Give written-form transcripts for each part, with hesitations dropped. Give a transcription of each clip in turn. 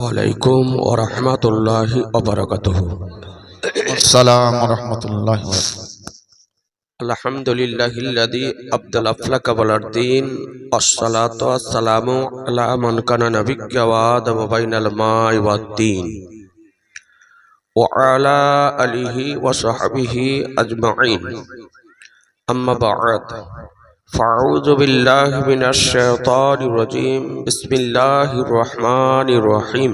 वालेकुम व रहमतुल्लाहि व बरकातुहू। अस्सलाम वरहमतुल्लाहि वबरकातुहू। अल्हम्दुलिल्लाहिल्लज़ी अब्दल अफ़लक वलद्दीन अस्सलातु वस्सलामु अला मन काना नबिय्य व आदम बैनल माइ वद्दीन व अला आलिहि व सहबिहि अजमईन। अम्मा बअद फ़अऊज़ु बिल्लाहि मिनश शैतानिर रजीम। बिस्मिल्लाहिर रहमानिर रहीम।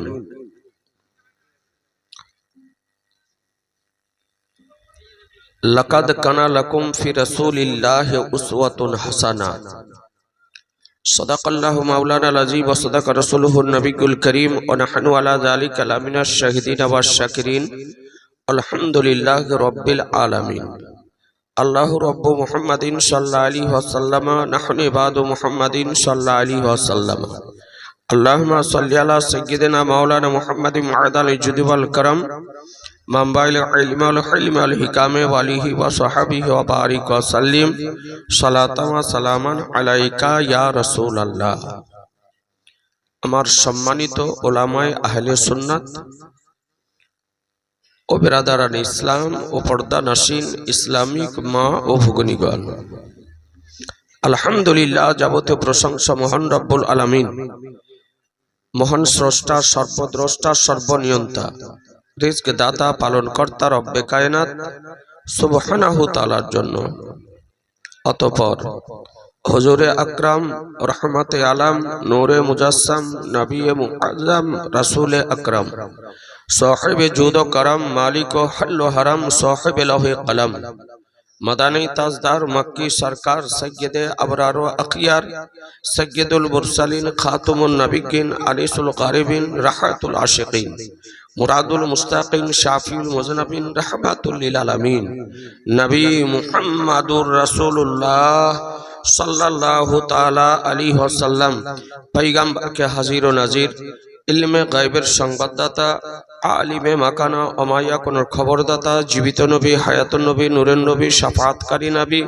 लक़द काना लकुम फ़ी रसूलिल्लाहि उस्वतुन हसना। सदक़ल्लाहु मौलानाल अज़ीम व सदक़ रसूलुहुन नबियुल करीम व नहनु अला ज़ालिका लमिनश शाहिदीन वश्शाकिरीन। अल्हम्दुलिल्लाहि रब्बिल आलमीन। अल्लाहु रब्बु मुहम्मदिन सल्लल्लाहु अलैहि वसल्लम नहनु इबादु मुहम्मदिन सल्लल्लाहु अलैहि वसल्लम। अल्लाहुम्मा सल्लि अला सय्यिदिना मौलाना मुहम्मदिन मअदनिल जुद वल करम मंबाइल इल्म वल हिल्म वल हिकाम व आलिहि व सहाबिहि व बारिक व सल्लिम सलातन व सलामान अलैका या रसूल अल्लाह। আমার সম্মানিত ওলামায়ে আহলে সুন্নাত ও বিরাদারান ইসলাম ও পর্দানশীন ইসলামিক মা ও ভগ্নীগণ, আলহামদুলিল্লাহ, যাবতীয় প্রশংসা মহান রব্বুল আলামিন, মহান স্রষ্টা, সর্বদ্রষ্টা, সর্বনিয়ন্তা, রিজক দাতা, পালন কর্তা রব্বে কায়নাত সুবহানাহু তাআলার জন্য। অতঃপর হুজুরে আকরাম, রহমতে আলম, নূরে মুজাসসাম, নবী মুআজ্জম, রাসূলে আকরাম, সাহিবে জুদ ও করম, মালিক ও হল ও হরম, সাহিবে লৌহে কলম, मदानी ताजदार मक्की सरकार सय्यदे अबरार व अखियार सय्यदुल मुरसलीन खातमुन नबिय्यीन अनीसुल गारिबीन रहमतुल आशिकीन मुरादुल मुस्ताकीन शाफीउल मुज़न्निबीन रहमतुल लिल आलमीन नबी मुहम्मदुर रसूलुल्लाह सल्लल्लाहु ताला अलैहि वसल्लम पैगम्बर के हाजिर व नाजिर, इल्मे गायबेर संबाददाता, आलिमे माकाना अमायाकुनर खबरदाता, जीवित नबी, हायातुन नबी, नूरेर नबी, शाफातकारी नबी,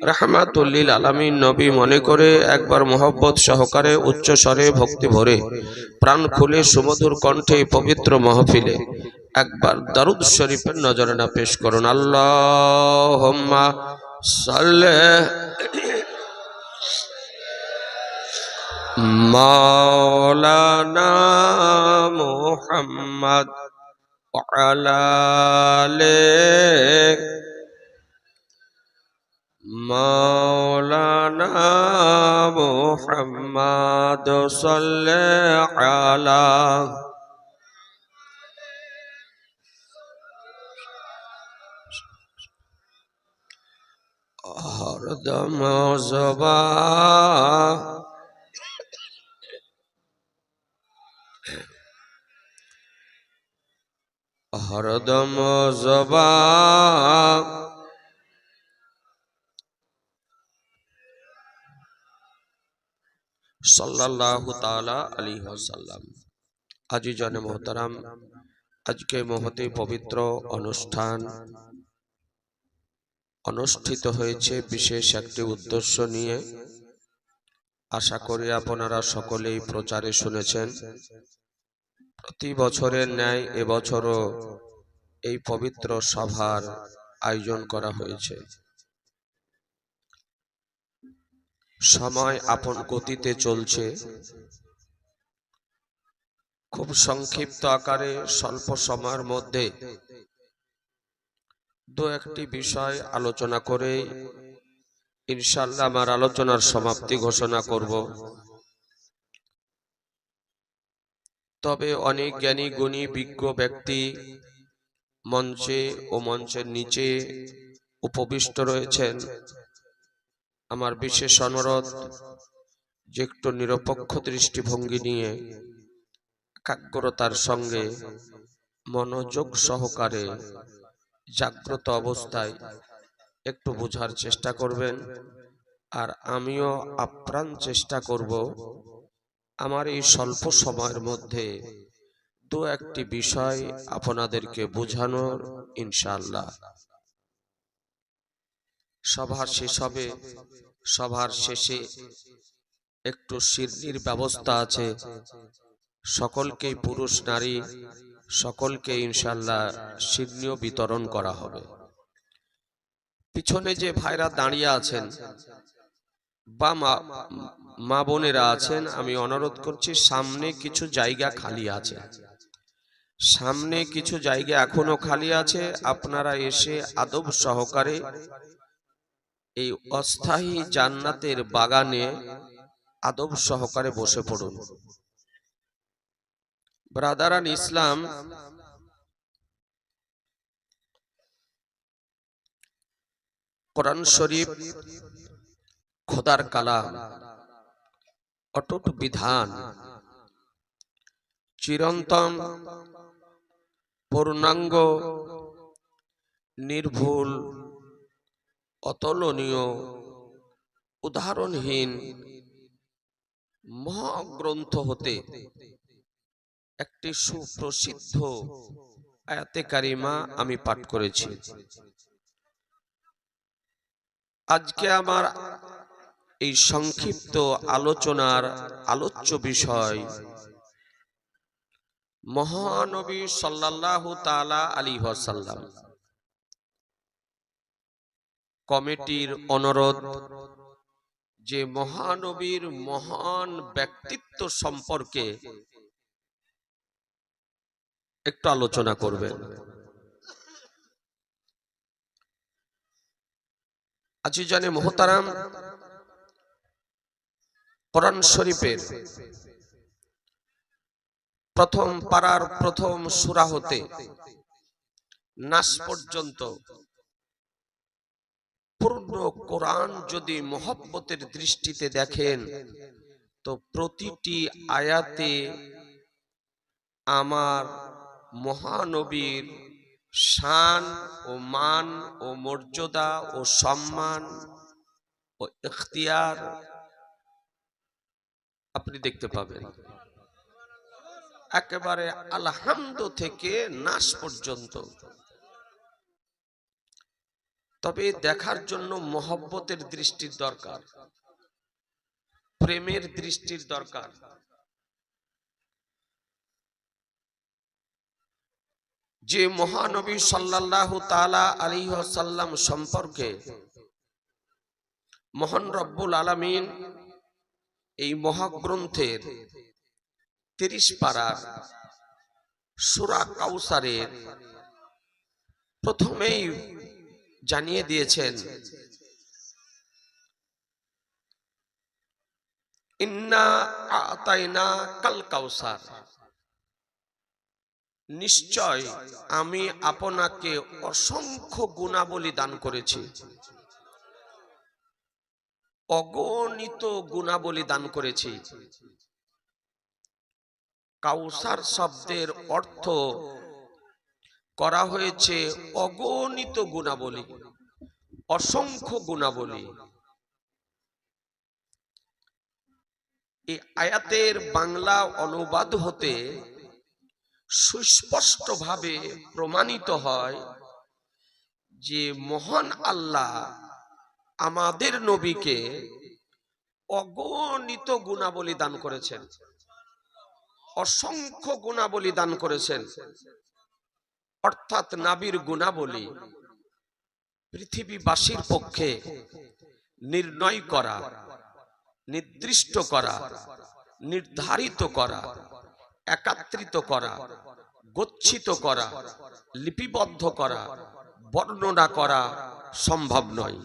रहमातुल लिल आलामीन नबी मने करे एकबार मोहब्बत सहकारे उच्च स्वरे भक्ति भरे प्राण खुले सुमधुर कण्ठे पवित्र महफिले एकबार दरूद शरीफेर नजराना पेश करुन। अल्लाहुम्मा सल्लि मौलाना मुहम्मद व अला आले मौलाना मुहम्मद सल्ले अला हरदम ज़बा हरदम ज़बा सल्लल्लाहु ताला अलैहि वसल्लम। आजीजान मोहतरम, आज के महती पवित्र अनुष्ठान अनुष्ठित হয়েছে বিশেষ একটি উদ্দেশ্য নিয়ে। আশা করি আপনারা সকলেই প্রচারে শুনেছেন। প্রতি বছরের ন্যায় এবছরও এই পবিত্র সভার আয়োজন করা হয়েছে। সময় আপন গতিতে চলছে। খুব সংক্ষিপ্ত আকারে স্বল্প সময়ের মধ্যে দু একটি বিষয় আলোচনা করে ইনশাআল্লাহ আমার আলোচনার সমাপ্তি ঘোষণা করব। তবে অনেক জ্ঞানী গুণী বিজ্ঞ ব্যক্তি মঞ্চে ও মঞ্চের নিচে উপবিষ্ট রয়েছেন। আমার বিশেষ অনুরোধ যে একটু নিরপেক্ষ দৃষ্টিভঙ্গি নিয়ে একাগ্রতার সঙ্গে মনোযোগ সহকারে জাগ্রত অবস্থায় একটু বোঝার চেষ্টা করবেন। আর আমিও আপ্রাণ চেষ্টা করব আমার এই স্বল্প সময়ের মধ্যে দু একটি বিষয় আপনাদেরকে বোঝানোর, ইনশাআল্লাহ। সভা শেষ হবে। সভার শেষে একটু শিরনির ব্যবস্থা আছে। সকলকে, পুরুষ নারী সকলকে ইনশাআল্লাহ সিডনিও বিতরণ করা হবে। পিছনে যে ভাইরা দাঁড়িয়ে আছেন বা মা বোনেরা আছেন, আমি অনুরোধ করছি, সামনে কিছু জায়গা খালি আছে, সামনে কিছু জায়গা এখনো খালি আছে। আপনারা এসে আদব সহকারে এই অস্থায়ী জান্নাতের বাগানে আদব সহকারে বসে পড়ুন। ব্রাদারান ইসলাম, কোরআন শরীফ খোদার কালাম, অটুট বিধান, চিরন্তন, পূর্ণাঙ্গ, নির্ভুল, অতুলনীয়, উদাহরণহীন মহাগ্রন্থ হতে একটি সুপ্রসিদ্ধ আয়াতে কারিমা আমি পাঠ করেছি। আজকে আমার এই সংক্ষিপ্ত আলোচনার আলোচ্য বিষয় মহানবী সাল্লাল্লাহু তাআলা আলাইহি ওয়াসাল্লাম। কমিটির অনুরোধ যে মহানবীর মহান ব্যক্তিত্ব সম্পর্কে একটু আলোচনা করবেন। আজিজানে মুহতারাম, কোরআন শরীফের প্রথম পারার প্রথম সূরা হতে নাস পর্যন্ত পূর্ণ কোরআন যদি মহব্বতের দৃষ্টিতে দেখেন, তো প্রতিটি আয়াতে আমার মহানবীর শান ও মান ও মর্যাদা ও সম্মান ও ইখতিয়ার আপনি দেখতে পাবেন, একেবারে আলহামদু থেকে নাস পর্যন্ত। তবে দেখার জন্য মহব্বতের দৃষ্টির দরকার, প্রেমের দৃষ্টির দরকার। যে মহানবী সাল্লাল্লাহু তাআলা আলাইহি ওয়াসাল্লাম সম্পর্কে মহান রব্বুল আলামিন এই মহাগ্রন্থের 30 পারার সূরা কাউসারের প্রথমেই জানিয়ে দিয়েছেন, ইন্না আতাইনা কাল কাউসার, নিশ্চয় আমি আপনাকে অসংখ্য গুণাবলী দান করেছি, অগণিত গুণাবলী দান করেছি। কাউসার শব্দের অর্থ করা হয়েছে অগণিত গুণাবলী, অসংখ্য গুণাবলী। এই আয়াতের বাংলা অনুবাদ হতে সুস্পষ্টভাবে প্রমাণিত হয় যে মহান আল্লাহ আমাদের নবীকে অগণিত গুণাবলী দান করেছেন, অসংখ্য গুণাবলী দান করেছেন। অর্থাৎ নবীর গুণাবলী পৃথিবীবাসীর পক্ষে নির্ণয় করা, নির্দিষ্ট করা, নির্ধারিত করা, একত্রিত করা, গচ্ছিত করা, লিপিবদ্ধ করা, বর্ণনা করা সম্ভব নয়।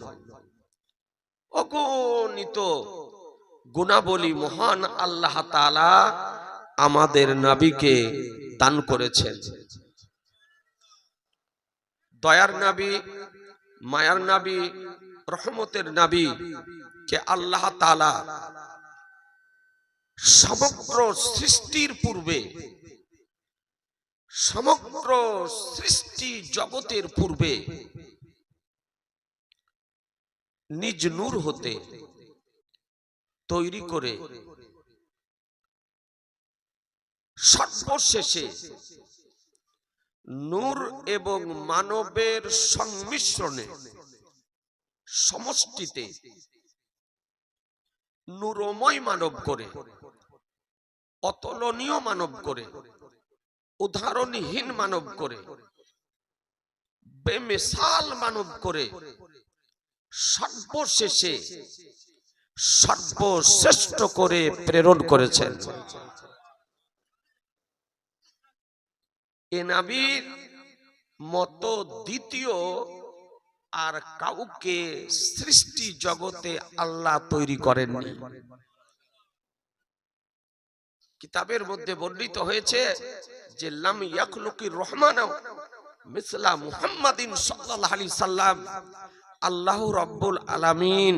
অগণিত গুণাবলী মহান আল্লাহ তাআলা আমাদের নবীকে দান করেছেন। দয়ার নবী, মায়ার নবী, রহমতের নবী কে আল্লাহ তাআলা সমগ্র সৃষ্টির পূর্বে, সমগ্র সৃষ্টি জগতের পূর্বে নিজ নূর হতে তৈরি করে সর্বশেষে নূর এবং মানবের সংমিশ্রণে সমষ্টিতে নূরময় মানব করে অতুলনীয় মানব করে, উদাহরণহীন মানব করে, বেমিসাল মানব করে সর্বশেষে সর্বশ্রেষ্ঠ করে প্রেরণ করেছেন। এ নবীর মতো দ্বিতীয় আর কাউকে সৃষ্টি জগতে আল্লাহ তৈরি করেননি। কিতাবের মধ্যে বর্ণিত হয়েছে যে লাম ইয়াখলুকির রহমান মিসলা মুহাম্মাদিন সাল্লাল্লাহু আলাইহি সাল্লাম, আল্লাহ রাব্বুল আলামিন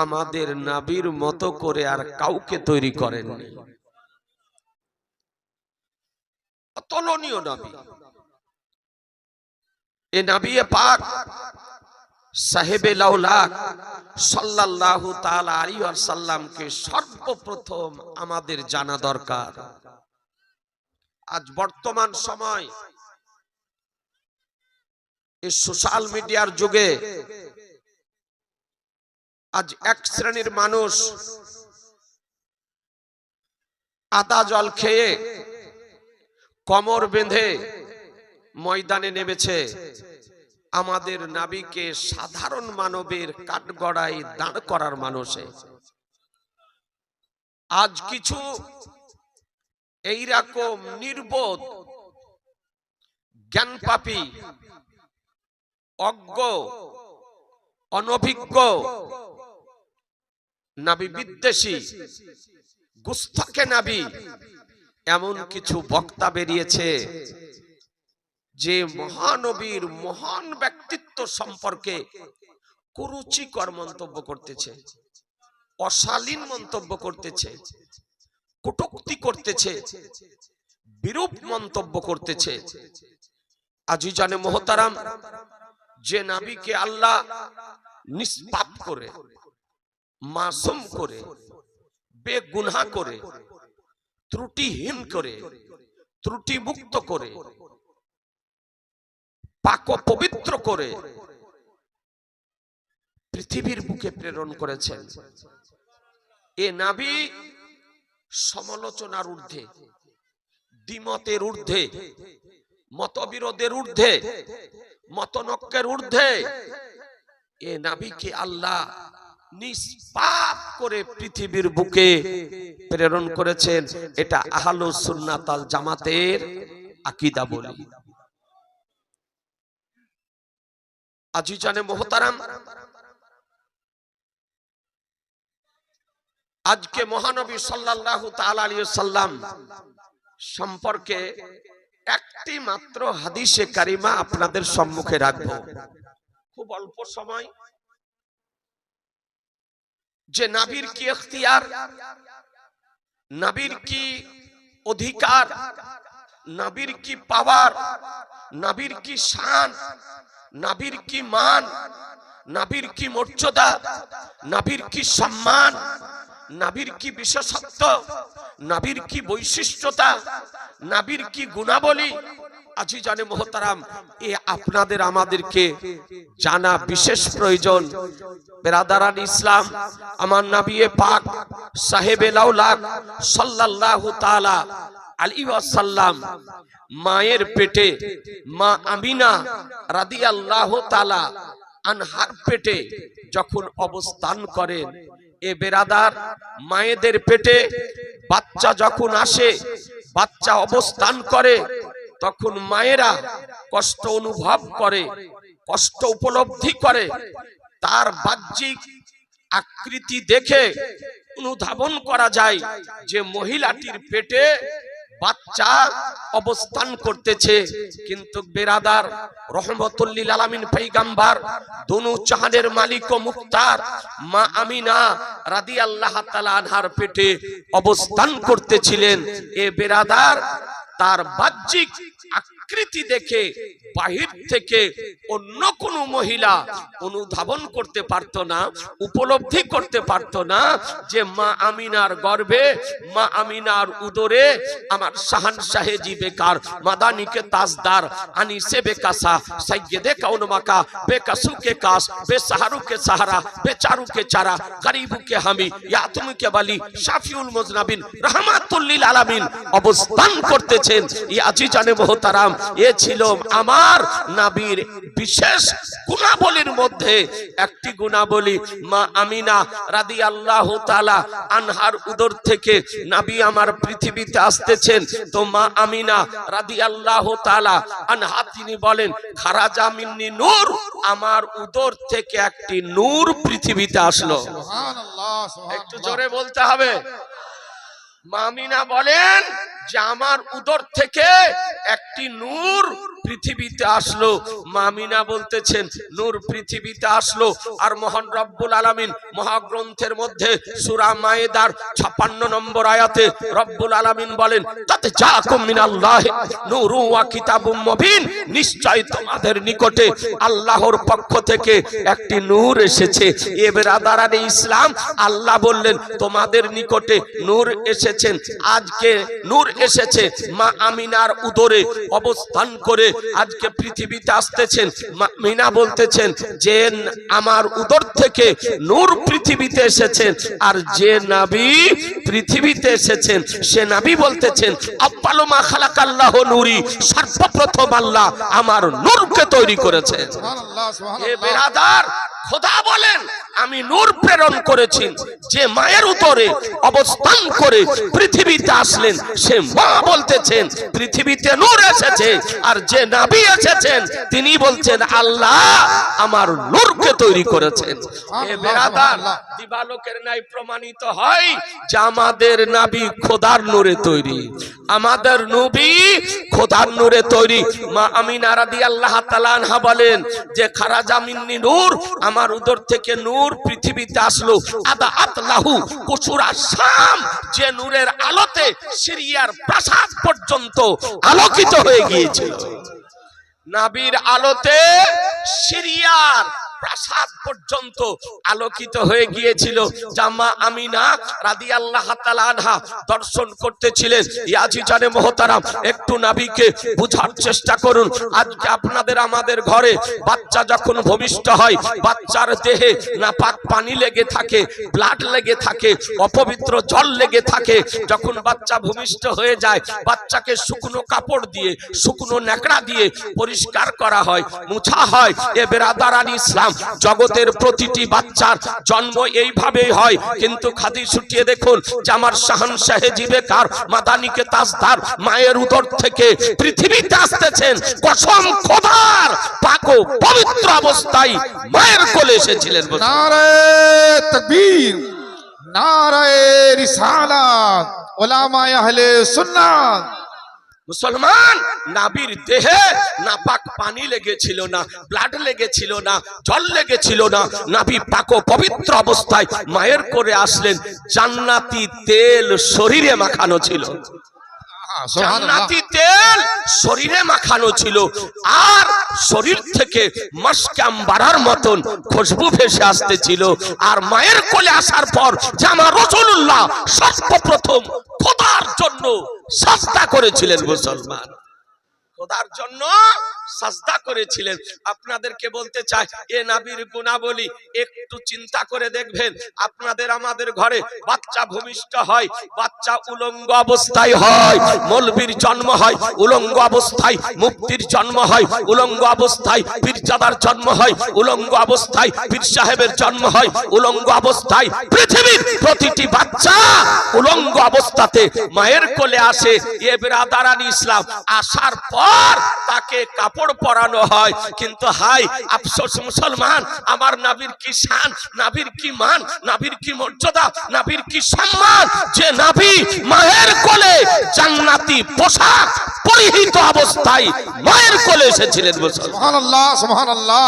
আমাদের নবীর মতো করে আর কাউকে তৈরি করেননি। অতুলনীয় নবী। এ নবী পাক সাহেবে লাউলাক সাল্লাল্লাহু তাআলা আলাইহি ওয়াসাল্লামকে সর্বপ্রথম আমাদের জানা দরকার। আজ বর্তমান সময় এই সোশ্যাল মিডিয়ার যুগে আজ এক শ্রেণীর মানুষ আদা জল খেয়ে কোমর বেঁধে ময়দানে নেমেছে আমাদের নবীকে সাধারণ মানবের কাঠগড়ায় দাঁড় করার মানুষে। আজ কিছু এইরকম নির্বোধ, জ্ঞানপাপী, অজ্ঞ, অনভিজ্ঞ, নবী বিদ্বেষী, গুস্তাখে নবী এমন কিছু বক্তা বেরিয়েছে যে মহানবীর মহান ব্যক্তিত্ব সম্পর্কে কুরুচিকর মন্তব্য করতেছে, অশালীন মন্তব্য করতেছে, কটূক্তি করতেছে, বিরূপ মন্তব্য করতেছে। আজিজানে মোহতারাম, যে নবীকে আল্লাহ নিষ্পাপ করে, মাসুম করে, বেগুনাহ করে, ত্রুটিহীন করে, ত্রুটিমুক্ত করে, পাক পবিত্র করে পৃথিবীর বুকে প্রেরণ করেছেন, এ নবী সমালোচনার ঊর্ধ্বে, দ্বিমতের ঊর্ধ্বে, মতবিরোধের ঊর্ধ্বে, মতনক্যের ঊর্ধ্বে এ নবীকে আল্লাহ নিষ্পাপ করে পৃথিবীর বুকে প্রেরণ করেছেন। এটা আহলুস সুন্নাত ওয়াল জামাতের আকীদা বলি। আজিজানে মোহতারাম, আজকে মহানবী সাল্লাল্লাহু তাআলা আলাইহি ওয়াসাল্লাম সম্পর্কে একটি মাত্র হাদিসে কারিমা আপনাদের সম্মুখে রাখব, খুব অল্প সময়। যে নবীর কি ইখতিয়ার, নবীর কি অধিকার, নবীর কি পাওয়ার, নবীর কি শান, নবীর কি মান, নবীর কি মর্যাদা, নবীর কি সম্মান, নবীর কি বিশেষত্ব, নবীর কি বৈশিষ্ট্যতা, নবীর কি গুণাবলী, আজিজানে মোহতারাম এ আপনাদের আমাদেরকে জানা বিশেষ প্রয়োজন। বেরাদারান ইসলাম, আমার নবী পাক সাহেবে লাউলাক সাল্লাল্লাহু তাআলা আলাইহি ওয়াসাল্লাম মায়ের পেটে মা আমিনা রাদিয়াল্লাহু তাআলা আনহার পেটে যখন অবস্থান করেন, এ বেরাদার, মায়েদের পেটে বাচ্চা যখন আসে, বাচ্চা অবস্থান করে, তখন মায়েরা কষ্ট অনুভব করে, কষ্ট উপলব্ধি করে। তার বাহ্যিক আকৃতি দেখে অনুধাবন করা যায় যে মহিলাটির পেটে বাচ্চা অবস্থান করতেছে। কিন্তু বেরাদার, রহমতুল লিল আলামিন পয়গম্বর, দুনু জাহানের মালিক ও মুখতার মা আমিনা রাদিয়াল্লাহু তাআলা আনহার পেটে অবস্থান করতেছিলেন। এ বেরাদার, তার বাহ্যিক আকৃতি দেখে বাহির থেকে অন্য কোনো মহিলা অনুধাবন করতে পারতো না, উপলব্ধি করতে পারতো না যে মা আমিনার গর্ভে, মা আমিনার উদরে আমার শাহানশাহে জি বেকার, মাদানিকে তাজদার, আনিসে বেকাসা, সাইয়্যিদে কাউন মাকা, বেকাসু কে কাস, বেসাহারু কে সাহারা, বেচারু কে চারা, গরিবু কে হামি, ইয়াতুম কে বালি, শাফিউল মুজনাবিন, রাহমাতুল লিল আলামিন অবস্থান করতেছেন। এই আজিজানে মুহতারাম, এ ছিল আমার নবীর বিশেষ গুণাবলীর মধ্যে একটি গুণাবলী। মা আমিনা রাদিয়াল্লাহু তাআলা আনহার উদর থেকে নবী আমার পৃথিবীতে আসতেছেন। তো মা আমিনা রাদিয়াল্লাহু তাআলা আনহা তিনি বলেন, খারাজা মিন্নি নূর, আমার উদর থেকে একটি নূর পৃথিবীতে আসলো। সুবহানাল্লাহ, একটু জোরে বলতে হবে। মা আমিনা বলেন যে আমার উদর থেকে একটি নূর পৃথিবীতে আসলো। মা আমিনা বলতেছেন নূর পৃথিবীতে আসলো। আর মহান রব্বুল আলামিন মহাগ্রন্থের মধ্যে সূরা মায়েদার 56 নম্বর আয়াতে রব্বুল আলামিন বলেন, তাতে জাকুম মিনাল্লাহি নূরু ওয়া কিতাবুম মুবিন, নিশ্চয় তোমাদের নিকটে আল্লাহর পক্ষ থেকে একটি নূর এসেছে। এ বেরাদারানে ইসলাম, আল্লাহ বললেন তোমাদের নিকটে নূর এসেছেন। আজকে নূর এসেছে মা আমিনার উদরে অবস্থান করে আজকে পৃথিবীতে আসতেছেন। মা আমিনা বলতেছেন যে আমার উদর থেকে নূর পৃথিবীতে এসেছেন। আর যে নবী পৃথিবীতে এসেছেন সে নবী বলতেছেন, আব্বালু মা খালাকাল্লাহু নূরি, সর্বপ্রথম আল্লাহ আমার নূরকে তৈরি করেছেন। সুবহানাল্লাহ, এ সুবহানাল্লাহ। বেরাদার, খোদা বলেন আমি নূর প্রেরণ করেছি। যে মায়ের উদরে অবস্থান করে পৃথিবীতে আসলেন সে মা বলতেছেন পৃথিবীতে নূর এসেছে। আর যে নবী এসেছেন তিনি বলছেন আল্লাহ আমার নূরকে তৈরি করেছেন। এ বেরাদার, দিবালোকের ন্যায় প্রমাণিত হয় যে আমাদের নবী খোদার নূরে তৈরি, আমাদের নবী খোদার নূরে তৈরি। মা আমিনা রাদিয়াল্লাহু তাআলা আনহা বলেন যে খারাজা মিন্নি নূর, আমার উদর থেকে নূর পৃথিবীতে আসলো। আদা আতলাহু কুসুরা শাম, যে নূরের আলোতে সিরিয়ার প্রাসাদ পর্যন্ত আলোকিত হয়ে গিয়েছিল। নবীর আলোতে সিরিয়ার প্রাসাদ পর্যন্ত আলোকিত হয়ে গিয়েছিল। জামা আমিনা রাদিয়াল্লাহু তাআলা আনহা দর্শন করতেছিলেন। ইয়াজিজানে মুহতারাম, একটু নবীকে বুঝার চেষ্টা করুন। আজকে আপনাদের আমাদের ঘরে বাচ্চা যখন ভূমিষ্ঠ হয়, বাচ্চার দেহে নাপাক পানি লেগে থাকে, ব্লাড লেগে থাকে, অপবিত্র জল লেগে থাকে। যখন বাচ্চা ভূমিষ্ঠ হয়ে যায়, বাচ্চাকে শুকনো কাপড় দিয়ে, শুকনো ন্যাকড়া দিয়ে পরিষ্কার করা হয়, মুছা হয়। এ বেরাদারান ইসলাম, জগতের প্রতিটি বাচ্চার জন্ম এইভাবেই হয়। কিন্তু খাদি ছুটিয়ে দেখুন যে আমার শাহানশাহে জি বেকার, মাদানিকে তাজদার মায়ের উদর থেকে পৃথিবীতে আসতেছেন। কসম খোদার, পাক ও পবিত্র অবস্থায় মায়ের কোলে এসেছিলেন। নারায়ে তাকবীর, নারায়ে রিসালাত, উলামায়ে আহলে সুন্নাত। মুসলমান, নবীর দেহে নাপাক পানি লেগেছিল না, ব্লাড লেগেছিল না, জল লেগেছিল না। নবী পাক ও পবিত্র অবস্থায় মায়ের করে আসলেন। জান্নাতি তেল শরীরে মাখানো ছিল, জান্নাতি তেল শরীরে মাখানো ছিল। আর শরীর থেকে মাশকে আম্বারার মতন খুশবু ভেসে আসতেছিল। আর মায়ের কোলে আসার পর জামা রাসূলুল্লাহ সর্বপ্রথম খোদার জন্য সাজদা করেছিলেন। মুসলমান, খোদার জন্য সাজদা করেছিলেন। আপনাদেরকে বলতে চাই, এ নবীর গুণাবলী একটু চিন্তা করে দেখবেন। আপনাদের আমাদের ঘরে বাচ্চা ভূমিষ্ঠ হয়, বাচ্চা উলঙ্গ অবস্থায় হয়। মৌলবীর জন্ম হয় উলঙ্গ অবস্থায়, মুফতির জন্ম হয় উলঙ্গ অবস্থায়, পীরজাদার জন্ম হয় উলঙ্গ অবস্থায়, পীর সাহেবের জন্ম হয় উলঙ্গ অবস্থায়। পৃথিবীর প্রতিটি বাচ্চা উলঙ্গ অবস্থাতে মায়ের কোলে আসে। এ বেরাদারান ইসলাম, আসার পর তাকে কাপড় পরানো হয়। কিন্তু হাই আফসোস মুসলমান, আমার নবীর কি শান, নবীর কি মান, নবীর কি মর্যাদা, নবীর কি সম্মান, যে নবী মায়ের কোলে জান্নাতি পোশাক পরিহিত অবস্থায় মায়ের কোলে এসেছিলেন। সুবহানাল্লাহ, সুবহানাল্লাহ।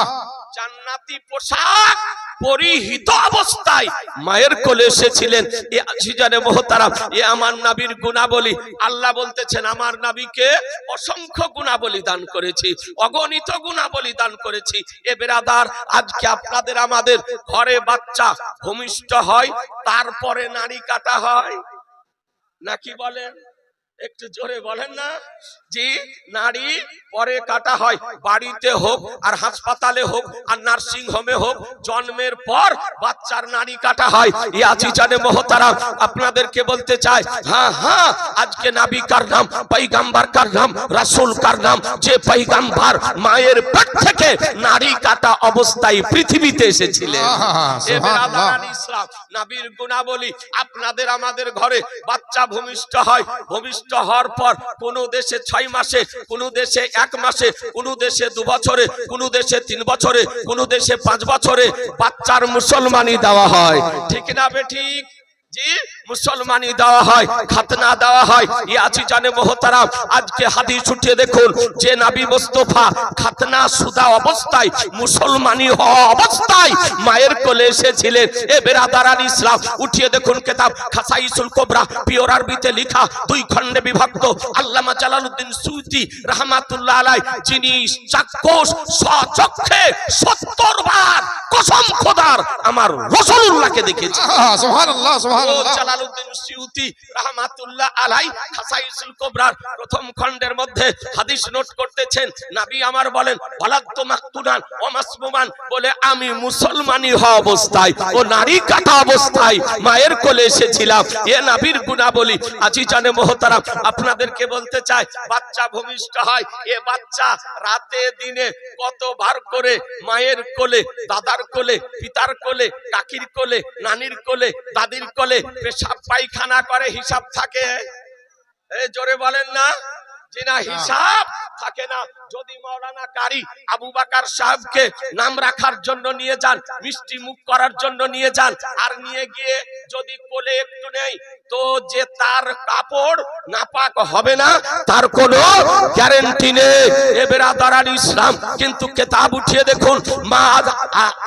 জান্নাতি পোশাক পরিহিত অবস্থায় মায়ের কোলে এসেছিলেন। এ আজিজানে মুহতারাম, এ আমার নবীর গুণাবলী। আল্লাহ বলতেছেন আমার নবীকে অসংখ্য গুণাবলী দান করেছি, অগণিত গুণাবলী দান করেছি। এ বেরাদার, আজকে আপনাদের আমাদের ঘরে বাচ্চা ভূমিষ্ঠ হয়, তারপরে নাড়ি কাটা হয় নাকি বলেন? একটু জোরে বলেন না জি। নাড়ি পরে কাটা হয়, বাড়িতে হোক আর হাসপাতালে হোক আর নার্সিং হোমে হোক, জন্মের পর বাচ্চার নাড়ি কাটা হয়। এই আজিজানে মুহতারাম, আপনাদেরকে বলতে চাই, হ্যাঁ হ্যাঁ, আজকে নবী কার নাম, পয়গম্বর কার নাম, রাসূল কার নাম, যে পয়গম্বর মায়ের পেট থেকে নাড়ি কাটা অবস্থায় পৃথিবীতে এসেছিলেন। এ বেরাদারান ইসলাম, নবীর গুণাবলী। আপনাদের আমাদের ঘরে বাচ্চা ভূমিষ্ঠ হয়, ভূমিষ্ঠ হওয়ার পর কোন দেশে 6 মাসে, কোন দেশে 1 মাসে, কোন দেশে 2 বছরে, কোন দেশে 3 বছরে, কোন দেশে 5 বছরে বাচ্চার মুসলমানি দেওয়া হয়। ঠিক না বেঠিক? জি, মুসলমানি দেওয়া হয়, খাতনা দেওয়া হয়। এই আজিজানে মুহতারাম, আজকে হাদিস উঠিয়ে দেখুন যে নবী মুস্তাফা খাতনা সুদা অবস্থায়, মুসলমানি হওয়া অবস্থায় মায়ের কোলে এসেছিলেন। এ বেরাদারান ইসলাম, উঠিয়ে দেখুন কিতাব খাসাইসুল কুবরা, পিওর আরবিতে লেখা, 2 খণ্ডে বিভক্ত। আল্লামা জালালউদ্দিন সুয়ুতী রাহমাতুল্লাহ আলাইহি, যিনি চাক্ষুষ স্বচক্ষে 70 বার কসম খোদার আমার রাসূলুল্লাহকে দেখেছি। সুবহানাল্লাহ, সুবহানাল্লাহ। জালালউদ্দিন সুয়ুতী রাহমাতুল্লাহ আলাইহি খাসাইসুল কুবরার প্রথম খণ্ডের মধ্যে হাদিস নোট করতেছেন, নবী আমার বলেন, ওয়ালাদতু মাকতুনান ওয়া মাসমুমান, বলে আমি মুসলমানি হওয়া অবস্থায় ও নারী কাটা অবস্থায় মায়ের কোলে এসেছিলাম। এ নবীর গুণাবলী। আজিজানে মুহতারাম, আপনাদেরকে বলতে চাই, বাচ্চা ভূমিষ্ঠ হয়, এ বাচ্চা রাতে দিনে কতবার করে মায়ের কোলে, দাদার কোলে, পিতার কোলে, কাকির কোলে, নানির কোলে, দাদির কোলে পেশাব পায়খানা করে, হিসাব থাকে? এই জোরে বলেন না জি না, হিসাব থাকে না। যদি মাওলানা কারি আবু বকর সাহেবকে নাম রাখার জন্য নিয়ে যান, মিষ্টি মুখ করার জন্য নিয়ে যান, আর নিয়ে গিয়ে যদি কোলে একটু নেই, তো যে তার কাপড় নাপাক হবে না তার কোনো গ্যারান্টি নেই। এ বেরাদারান ইসলাম, কিন্তু কিতাব উঠিয়ে দেখুন, মা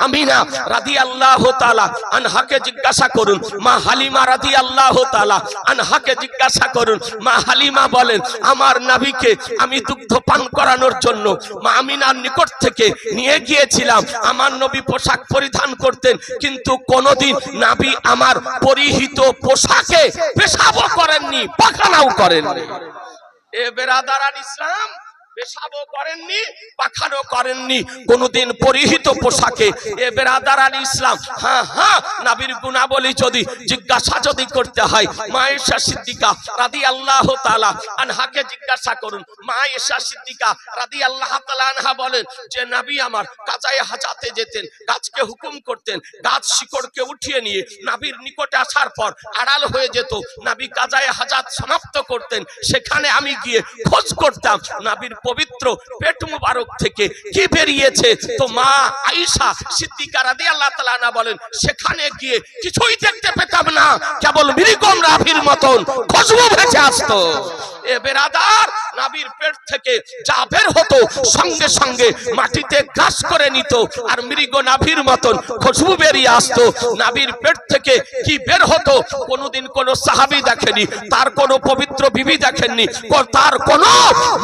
আমিনা রাদিয়াল্লাহু তাআলা আনহাকে জিজ্ঞাসা করুন, মা হালিমা রাদিয়াল্লাহু তাআলা আনহাকে জিজ্ঞাসা করুন। মা হালিমা বলেন, আমার নবীকে আমি দুগ্ধ পান করানোর জন্য মা আমিনার নিকট থেকে নিয়ে গিয়েছিলাম। আমার নবী পোশাক পরিধান করতেন, কিন্তু কোনদিন নবী আমার পরিহিত পোশাকে পেশাবও করেননি, পায়খানাও করেননি। এ বেরাদারান ইসলাম, পেশাবও করেননি, পাখানো করেননি, কোনদিন পরিহিত পোশাকে। এ বেরাদারান ইসলাম, হ্যাঁ হ্যাঁ, নবীর গুণাবলী যদি জিজ্ঞাসা যদি করতে হয়, মা আয়েশা সিদ্দিকা রাদিয়াল্লাহু তাআলা আনহাকে জিজ্ঞাসা করুন। মা আয়েশা সিদ্দিকা রাদিয়াল্লাহু তাআলা আনহা বলেন যে নবী আমার কাজায়ে হাজাতে যেতেন, গাছকে হুকুম করতেন, গাছ শিকড়কে উঠিয়ে নিয়ে নবীর নিকটে আসার পর আড়াল হয়ে যেত, নবী কাজায়ে হাজাত সমাপ্ত করতেন, সেখানে আমি গিয়ে খোঁজ করতাম নবীর পবিত্র পেট মুবারক থেকে কি বেরিয়েছে। তো মা আয়েশা সিদ্দিকা রাদিয়াল্লাহু তাআলা আনহা বলেন, সেখানে গিয়ে কিছুই দেখতে পেতাম না, কেবল মৃগম রাভির মতন খুশবু ভেসে আসতো। এ বেরাদার, নবীর পেট থেকে যা বের হতো সঙ্গে সঙ্গে মাটিতে গ্রাস করে নিত, আর মৃগ নাভির মতন খুশবু বেরিয়ে আসতো। নবীর পেট থেকে কি বের হতো কোনোদিন কোন সাহাবী দেখেনি, তার কোন পবিত্র বিবি দেখেননি, তার কোন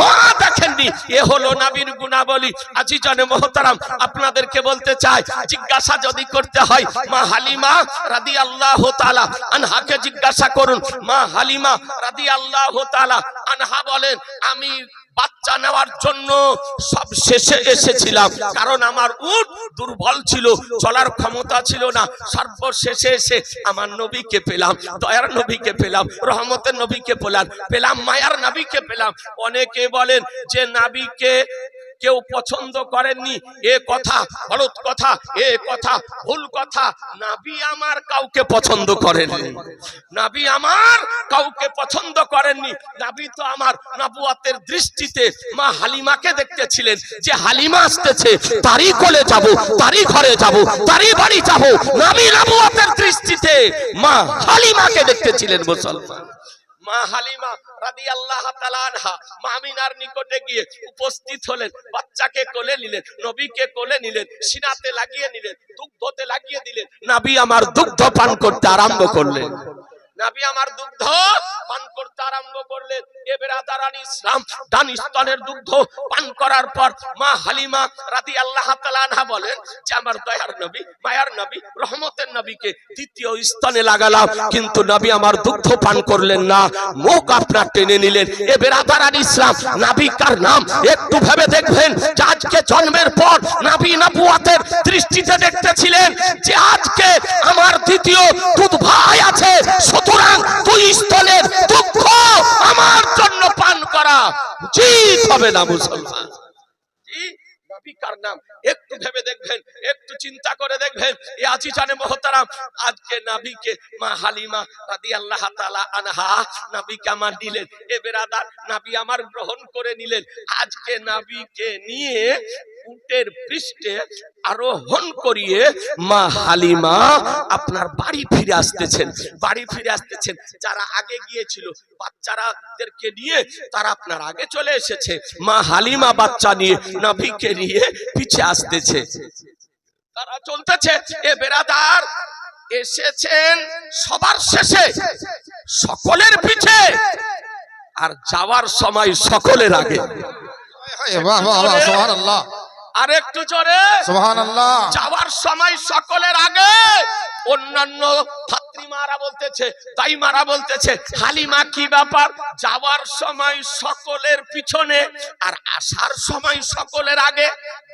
মা দেখেননি। এ হলো নবীর গুণাবলী। আজিজানে মুহতারাম, আপনাদেরকে বলতে চাই, জিজ্ঞাসা যদি করতে হয়, মা হালিমা রাদিয়াল্লাহু তাআলা আনহাকে জিজ্ঞাসা করুন। মা হালিমা রাদিয়াল্লাহু তাআলা আনহা বলেন, আমি বাচ্চা নেওয়ার জন্য সব শেষে এসেছিলাম, কারণ আমার উট দুর্বল ছিল, চলার ক্ষমতা ছিল না। সর্বশেষে এসে আমার নবীকে পেলাম, দয়ার নবীকে পেলাম, রহমতের নবীকে পেলাম, মায়ার নবীকে পেলাম। অনেকে বলেন যে নবীকে কেউ পছন্দ করেননি, এ কথা গলত কথা, এ কথা ভুল কথা। নবী আমার কাউকে পছন্দ করেননি, নবী আমার কাউকে পছন্দ করেননি। নবী তো আমার নবুয়তের দৃষ্টিতে মা হালিমাকে দেখতেছিলেন, যে হালিমা আসতেছে তারই কোলে যাব, তারই ঘরে যাব, তারই বাড়ি যাব। নবী নবুয়তের দৃষ্টিতে মা হালিমাকে দেখতেছিলেন। মুসলমান, মা হালিমা রাদিয়াল্লাহু তাআলা আনহা মা আমিনার নিকটে গিয়ে উপস্থিত হলেন, বাচ্চাকে কোলে নিলেন, নবীকে কোলে নিলেন, সিনাতে লাগিয়ে নিলেন, দুগ্ধতে লাগিয়ে দিলেন। নবী আমার দুগ্ধ পান করতে আরম্ভ করলেন। নবী আমার দুগ্ধ পান করতে আরম্ভ করলেন। এ বেরাদারান ইসলাম, ডান স্তনের দুগ্ধ পান করার পর মা হালিমা রাদিয়াল্লাহু তাআলা আনহা বলেন যে আমার দয়ার নবী, মায়ার নবী, রহমতের নবীকে দ্বিতীয় স্তনে লাগালাম, কিন্তু নবী আমার দুগ্ধ পান করলেন না, মুখ আপনার টেনে নিলেন। এ বেরাদারান ইসলাম, নবী কার নাম একটু ভেবে দেখবেন যে আজকে জন্মের পর নবী নবুয়তের দৃষ্টিতে দেখতেছিলেন যে আজকে আমার দ্বিতীয় দুধ ভাই আছে, সুতরাং দুই স্তনের দুঃখ আমার জন্য পান করা উচিত হবে না মুসলমান। নবী কার নাম একটু ভেবে দেখবেন, একটু চিন্তা করে দেখবেন। এই আজিজানে মুহতারাম, আজকে নবীকে মা হালিমা রাদিয়াল্লাহু তাআলা আনহা নবীকে আমার দিলেন। এ বেরাদার, নবী আমার গ্রহণ করে নিলেন। আজকে নবীকে নিয়ে উটের পৃষ্ঠে আরোহণ করিয়ে মা হালিমা আপনার বাড়ি ফিরে আসতেছেন। বাড়ি ফিরে আসতেছেন। যারা আগে গিয়েছিল বাচ্চারাদেরকে নিয়ে তারা আপনার আগে চলে এসেছে। মা হালিমা বাচ্চা নিয়ে নবীকে নিয়ে পিছে আসতেছে, তারা চলতেছে। এ বেরাদার এসেছেন সবার শেষে, সকলের পিছে, আর যাওয়ার সময় সকলের আগে। বাহ বাহ বাহ, সুবহানাল্লাহ। আর একটু জোরে সুবহানাল্লাহ। যাওয়ার সময় সকলের আগে। অন্যান্য ভাতৃমারা বলতেছে, দাইমারা বলতেছে, হালিমা কি ব্যাপার, যাওয়ার সময় সকলের পিছনে আর আসার সময় সকলের আগে?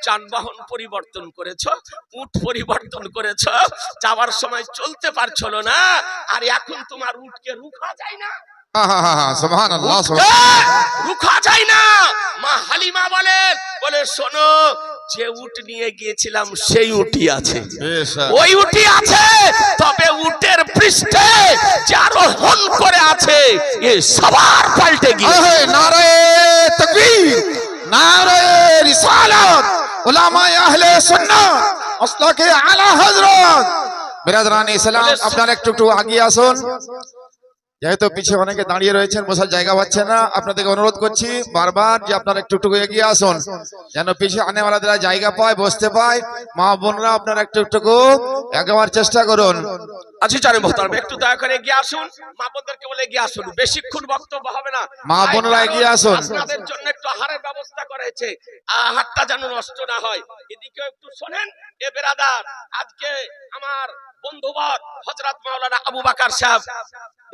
যানবাহন পরিবর্তন করেছো, উট পরিবর্তন করেছো, যাওয়ার সময় চলতে পারছিল না, আর এখন তোমার উটকে রুখা যায় না। সুবহানাল্লাহ। রুখা যায় না। মা হালিমা বলে শোনো, যে উট নিয়ে গিয়েছিলাম সেই উটি আছে, ওই উটি আছে, তবে উটের পৃষ্ঠে যে আরোহণ করে আছে এ সবার পাল্টে গিয়েছে। নারে তাকবীর, নারে রিসালাত, উলামায়ে আহলে সুন্নাহ, মাসলাকে আলা হযরত। বিরাদরান ইসলাম, আপনারা একটু আগিয়ে আসুন। যেহেতু পিছিয়ে অনেকে দাঁড়িয়ে রয়েছেন, বসার জায়গা পাচ্ছেন না, আপনাদেরকে অনুরোধ করছি বারবার যে আপনারা একটু এগিয়ে আসুন, যেন পিছিয়ে আনেওয়ালারা জায়গা পায়, বসতে পায়। মা বোনরা আপনারা একটু এগোবার চেষ্টা করুন। আচ্ছা জানেন মোহতারাম, একটু দয়া করে এগিয়ে আসুন। মা বোনদেরকে বলে এগিয়ে আসুন, বেশিক্ষণ বক্তব্য হবে না। মা বোনরা এগিয়ে আসুন। আপনাদের জন্য একটু আহারের ব্যবস্থা করেছে, আহারটা যেন নষ্ট না হয়। এদিকে একটু শোনেন। এ বেরাদার, আজকে আমার বন্ধুবর হযরত মাওলানা আবু বকর সাহেব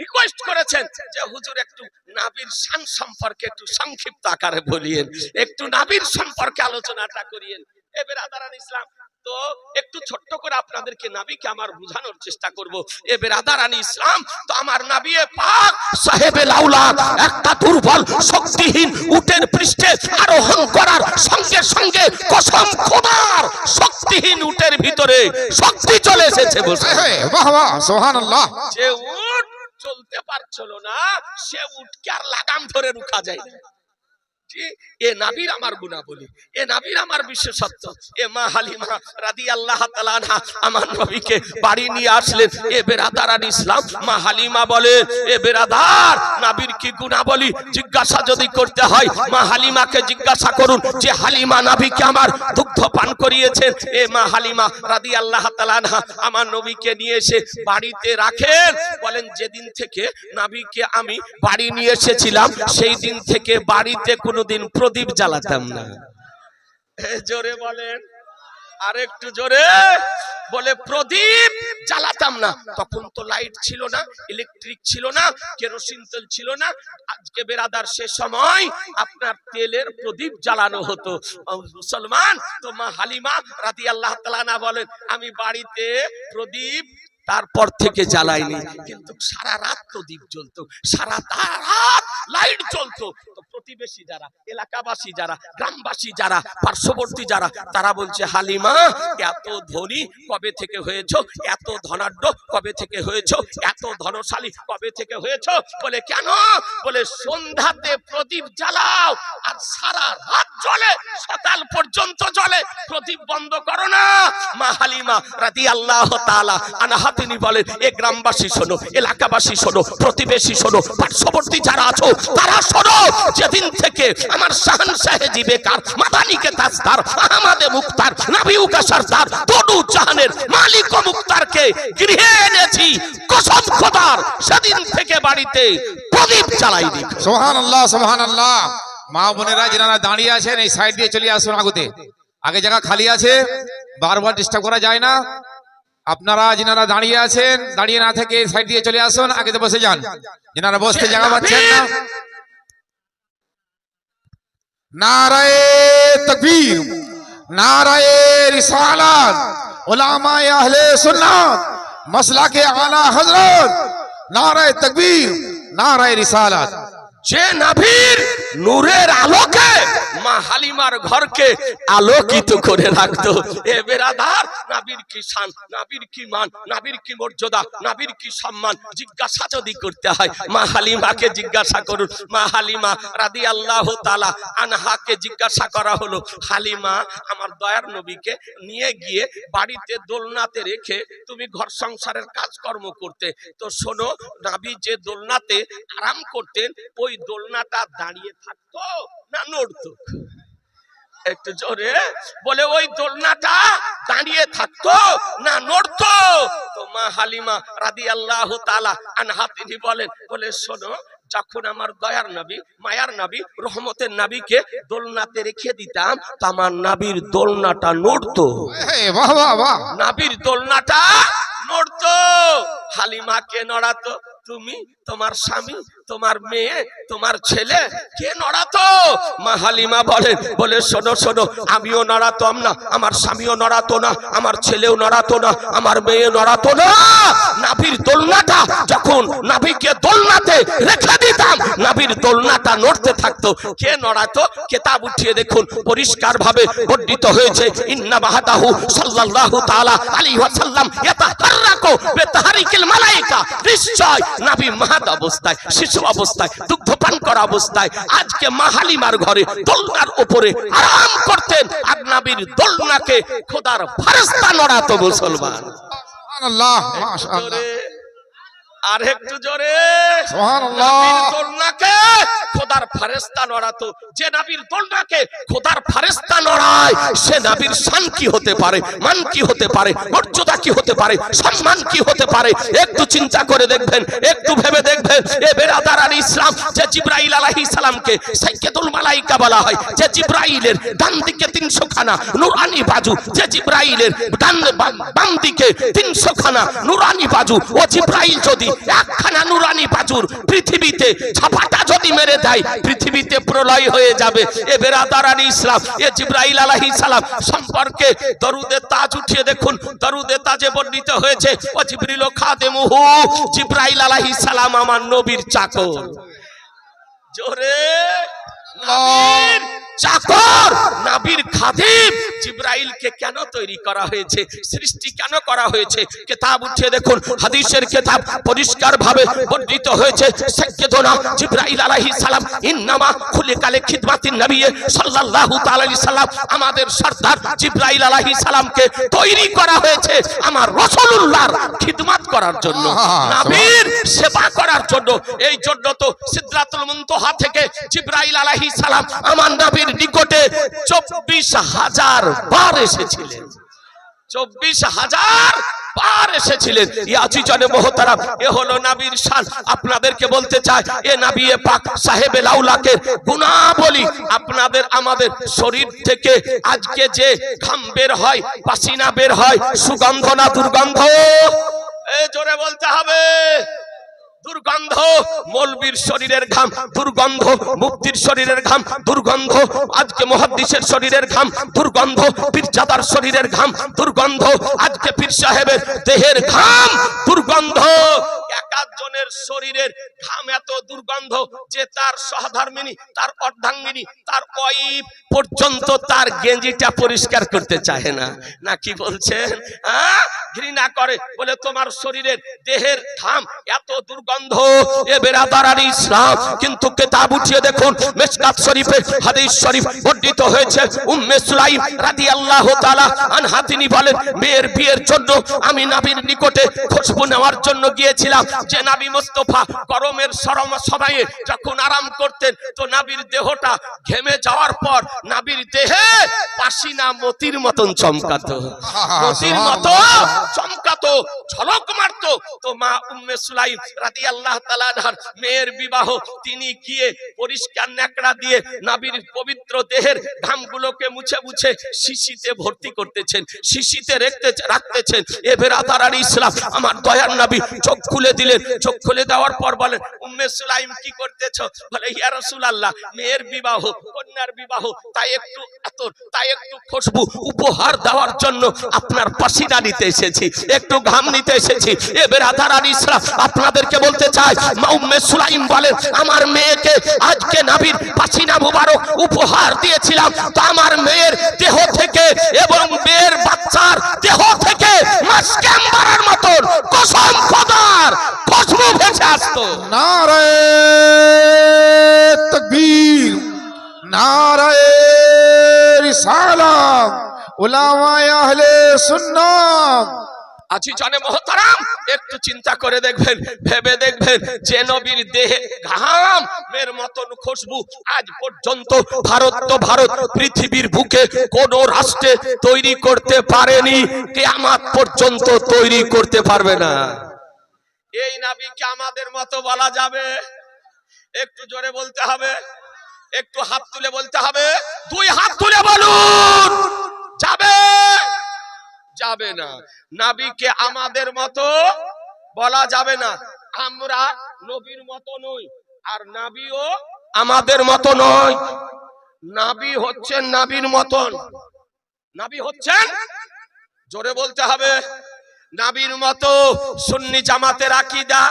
রিকোয়েস্ট করেছেন যে হুজুর একটু নবীর শান সম্পর্কে একটু সংক্ষিপ্ত আকারে বলিয়েন, একটু নবীর সম্পর্কে আলোচনাটা করিয়েন। এ বেরাদারান ইসলাম, তো একটু ছোট্ট করে আপনাদেরকে নবীকে আমার বোঝানোর চেষ্টা করব। এ বেরাদারান ইসলাম, তো আমার নবী পাক সাহেবে লাউলাদ একটা দুর্বল শক্তিহীন উটের পৃষ্ঠে আরোহণ করার সঙ্গে সঙ্গে কসম খোদার শক্তিহীন উটের ভিতরে শক্তি চলে এসেছে। বাহ বাহ, সুবহানাল্লাহ। যে উট চলতে পারছিল না, সে উটকে আর লাগাম ধরে রুখা যায় না। এ নবীর আমার গুণাবলী, এ নবীর আমার বিশেষত্ব। এ মা হালিমা রাদিয়াল্লাহু তাআলা আনহা আমার নবীকে বাড়ি নিয়ে আসলেন। এ বেরাদারান ইসলাম, মা হালিমা বলে, এ বেরাদার, নবীর কি গুণাবলী জিজ্ঞাসা যদি করতে হয় মা হালিমাকে জিজ্ঞাসা করুন যে হালিমা নবীকে আমার দুগ্ধ পান করিয়েছেন। এ মা হালিমা রাদিয়াল্লাহু তাআলা আনহা আমার নবীকে নিয়ে এসে বাড়িতে রাখেন। বলেন যেদিন থেকে নবীকে আমি বাড়ি নিয়ে এসেছিলাম সেই দিন থেকে বাড়িতে কোনোদিন প্রদীপ জ্বালাতাম না। জোরে বলেন, আর একটু জোরে। বলে প্রদীপ জ্বালাতাম না। তখন তো লাইট ছিল না, ইলেকট্রিক ছিল না, কেরোসিন তেল ছিল না। আজকে বেরাদার সে সময় আপনার তেলের প্রদীপ জ্বালানো হতো। মুসলমান, তো মা হালিমা রাদিয়াল্লাহু তাআলা আনহা বলেন আমি বাড়িতে প্রদীপ তারপর থেকে জ্বালাইনি, কিন্তু সারা রাত প্রদীপ জ্বলতো, সারা রাত লাইট জ্বলতো, তো প্রতিবেশী যারা, এলাকাবাসী যারা, গ্রামবাসী যারা, পার্শ্ববর্তী যারা, তারা বলছে হালিমা এত ধনী কবে থেকে হয়েছো, এত ধনাঢ্য কবে থেকে হয়েছো, এত ধনশালী কবে থেকে হয়েছো? বলে কেন? বলে সন্ধ্যাতে প্রদীপ জ্বালাও আর সারা রাত জ্বলে, সকাল পর্যন্ত জ্বলে, প্রদীপ বন্ধ করো না। মা হালিমা রাদিয়াল্লাহু তাআলা আনহা তিনি বলেন, এ গ্রামবাসী শোনো, এলাকাবাসী শোনো, প্রতিবেশী শোনো, পার্শ্ববর্তী যারা আছো তারা শোনো, যেদিন থেকে আমার শাহনশাহে জিবেকার মাদানিকে তাজদার আহমদে মুক্তার নবীউকা সরদার দোদু জাহানের মালিক ও মুক্তারকে গৃহে এনেছি, কসম খোদার সেদিন থেকে বাড়িতে প্রদীপ জ্বালাই দিই। সুবহানাল্লাহ সুবহানাল্লাহ। মা বোনেরা যারা দাঁড়িয়ে আছেন এই সাইড দিয়ে চলে আসুন আগুতে, আগে জায়গা খালি আছে, বারবার ডিস্টার্ব করা যায় না। আপনারা যিনারা দাঁড়িয়ে আছেন দাঁড়িয়ে না থেকে সাইড দিয়ে চলে আসুন, আগে তো বসে যান, যিনারা বসতে জায়গা পাচ্ছেন না। নারায়ে তাকবীর, নারায়ে রিসালাত, উলামায়ে আহলে সুন্নাত, মাসলাকে আলা হযরত, নারায়ে তাকবীর, নারায়ে রিসালাত। যে নবীর নূরের আলোকে মা হালিমার ঘরকে আলোকিত করে রাখতো। এ বেরাদার, নবীর কি শান, নবীর কি মান, নবীর কি মর্যাদা, নবীর কি সম্মান জিজ্ঞাসা যদি করতে হয় মা হালিমাকে জিজ্ঞাসা করুন। মা হালিমা রাদিয়াল্লাহু তাআলা আনহাকে জিজ্ঞাসা করা হলো, হালিমা আমার দয়ার নবীকে নিয়ে গিয়ে বাড়িতে দোলনাতে রেখে তুমি ঘর সংসারের কাজকর্ম করতে, তো শোনো নবী যে দোলনাতে আরাম করতেন ওই দোলনাটা দাঁড়িয়ে থাকতো না নড়তো? একটু জোরে বলে, ওই দোলনাটা দাঁড়িয়ে থাকতো না নড়তো? তো মা হালিমা রাদিয়াল্লাহু তাআলা আনহা তিনি বলেন, বলে শোনো যখন আমার দয়ার নবী মায়ার নবী রহমতের নবীকে দোলনাতে রেখে দিতাম তা আমার নবীর দোলনাটা নড়তো। বাহ বাহ বাহ। নবীর দোলনাটা নড়তো। হালিমাকে নড়াতো? তুমি, তোমার স্বামী, তোমার মেয়ে, তোমার ছেলে, কে নড়াতো? মা হালিমা বলেন, বলে শোনো শোনো, আমিও নড়াতাম না, আমার স্বামীও নড়াতো না, আমার ছেলেও নড়াতো না, আমার মেয়ে নড়াতো না। নাভির দোলনাটা যখন নাভিকে দোলনাতে রেখে দিতাম নাভির দোলনাটা নড়তে থাকতো। কে নড়াতো? কিতাব উঠিয়ে দেখুন, পরিষ্কার ভাবে বর্ণিত হয়েছে, ইন্না বাহাদাহু সাল্লাল্লাহু তাআলা আলাইহি ওয়াসাল্লাম ইয়াতাহাররাকু বিতাহরিকিল মালায়েকা, নিশ্চয় নবী মাহাদ অবস্থায়, শিশু অবস্থায়, দুগ্ধপান করা অবস্থায় আজকে মা হালিমার ঘরে দোলনার উপরে আরাম করতেন, আর নবীর দোলনাকে খোদার ফেরেশতা নড়াতো। মুসলমান সুবহানাল্লাহ, মাশাআল্লাহ, আর একটু জোরে সুবহানাল্লাহ। নবীর দোলনাকে খোদার ফেরেশতা নড়াতো। যে নবীর দোলনাকে খোদার ফেরেশতা নড়ায় সে নবীর শান কি হতে পারে, মান কি হতে পারে, মর্যাদা কি হতে পারে, সম্মান কি হতে পারে? একটু চিন্তা করে দেখবেন, একটু ভেবে দেখবেন। এ বেরাদারান ইসলাম, যে জিবরাইল আলাইহিস সালামকে সাইয়্যিদুল মালায়েকা বলা হয়, যে জিবরাইলের ডান দিকে 300 খানা নূরানি বাজু, যে জিবরাইলের বাম দিকে 300 খানা নূরানি বাজু, ও জিবরাইল যদি একখানা নূরানি বাজুর পৃথিবীতে ছাপাটা যদি মেরে দেয় পৃথিবীতে প্রলয় হয়ে যাবে। এ বেরাদারান ইসলাম, এ জিবরাইল আলাইহিস সালাম সম্পর্কে দরুদে তাজ উঠিয়ে দেখুন, দরুদে তাজে বর্ণিত হয়েছে, ও জিবরিল খাদেমুহু, জিবরাইল আলাইহিস সালাম আমার নবীর চাকর। জোরে নবীর চাকর, নবীর খাদিম। জিবরাইলকে কেন তৈরি করা হয়েছে, সৃষ্টি কেন করা হয়েছে? কিতাব উঠিয়ে দেখুন, হাদিসের কিতাব পরিষ্কার ভাবে বর্ণিত হয়েছে, সাইয়্যিদুনা জিবরাইল আলাইহিস সালাম ইন্নামা খুলিকা লিখিদমাতিন নবী সাল্লাল্লাহু তাআলা আলাইহি সাল্লাম, আমাদের সরদার জিবরাইল আলাইহিস সালামকে তৈরি করা হয়েছে আমার রাসূলুল্লাহর খিদমত করার জন্য, নবীর সেবা করার জন্য। এই জন্য তো সিদরাতুল মুনতাহা থেকে জিবরাইল আলাইহিস সালাম আমার নবীর নিকটে 24,000 বার এসেছিলেন। 24,000 বার এসেছিলেন। ইয়াজিজানে মোহতারাম, এ হলো নবীর শান। আপনাদেরকে বলতে চাই, এ নবী পাক সাহেবে লাউলাকের গুনাবলী আপনাদের আমাদের শরীর থেকে আজকে যে ঘাম বের হয়, পাসিনা বের হয়, সুগন্ধ না দুর্গন্ধ? এ জোরে বলতে হবে। দুর্গন্ধ। মৌলবীর শরীরের ঘাম দুর্গন্ধ, মুফতির শরীরের ঘাম দুর্গন্ধ, আজকে মুহাদ্দিসের শরীরের ঘাম দুর্গন্ধ, পীরজাদার শরীরের ঘাম দুর্গন্ধ, আজকে পীর সাহেবের দেহের ঘাম দুর্গন্ধ। এক একজনের শরীরের ঘাম এত দুর্গন্ধ যে তার সহধর্মিনী, তার অর্ধাঙ্গিনী, তার ওয়াইফ পর্যন্ত তার গেঞ্জিটা পরিষ্কার করতে চায় না। না কি বলছেন? ঘৃণা করে, বলে তোমার শরীরের দেহের ঘাম এত দুর্গন্ধ। এ বেরাদার ইসলাম, কিন্তু কিতাব উঠিয়ে দেখুন, মিশকাত শরীফে হাদিস শরীফ বর্ণিত হয়েছে, উম্মে সুলাইম রাদিয়াল্লাহু তাআলা আনহা তিনি বলেন, মেয়ের বিয়ের জন্য আমি নবীর নিকটে খুশবু নেওয়ার জন্য গিয়েছিলাম। যে নবী মুস্তাফা গরমের সময়ে যখন আরাম করতেন, তো নবীর দেহটা ঘেমে যাওয়ার পর নবীর দেহে পাসিনা মতির মতন চমকাতো, মতির মতো চমকাতো, ঝলক মারতো। তো মা উম্মে সুলাইম রাদিয়াল্লাহু তাআলা আনহার মেয়ের বিবাহ, তিনি গিয়ে পরিষ্কার ন্যাকড়া দিয়ে নবীর পবিত্র দেহের ঘামগুলোকে মুছে মুছে শিশিতে ভর্তি করতেছেন, শিশিতে রাখতেছেন। এ বেরাদার ইসলাম, আমার দয়ার নবী চোখ খুলে দিলেন। চোখ খুলে দেওয়ার পর বলেন, উম্মে সুলাইম কি করতেছো? বলে, ইয়া রাসূলুল্লাহ, মেয়ের বিবাহ, কন্যার বিবাহ, তাই একটু আতর, তাই একটু খুশবু উপহার দেওয়ার জন্য আপনার পাসিনা নিতে এসেছি, একটু ঘাম নিতে এসেছি। এ বেরাদার ইসলাম, আপনাদেরকে বলতে চাই, মা উম্মে সুলাইম বলেন, আমার মেয়েকে আজকে নবীর পাসিনা মুবারক উপহার দিয়েছিলাম, তো আমার মেয়ের দেহ থেকে এবং মেয়ের বাচ্চার দেহ থেকে মাসকাম্বারের মতন কসম খোদার খুশবু ভেসে আসতো। নারায়ে তাকবীর, নারায়ে রিসালাত, উলামায়ে আহলে সুন্নাত। আজি জানে মোহতারাম, একটু চিন্তা করে দেখবেন, ভেবে দেখবেন, যে নবীর দেহে ঘাম মের মতন খুশবু আজ পর্যন্ত ভারত পৃথিবীর বুকে কোন রাষ্ট্রে তৈরি করতে পারেনি, কিয়ামত পর্যন্ত তৈরি করতে পারবে না। এই নবীকে আমাদের মতো বলা যাবে? একটু জোরে বলতে হবে, একটু হাত তুলে বলতে হবে, দুই হাত তুলে বলুন, যাবে? যাবে না। নবীকে আমাদের মতো বলা যাবে না। আমরা নবীর মতো নই, আর নবীও আমাদের মতো নয়। নবী হচ্ছেন নবীর মতন, নবী হচ্ছেন, জোরে বলতে হবে, নবীর মতো। সুন্নি জামাতের আকীদা,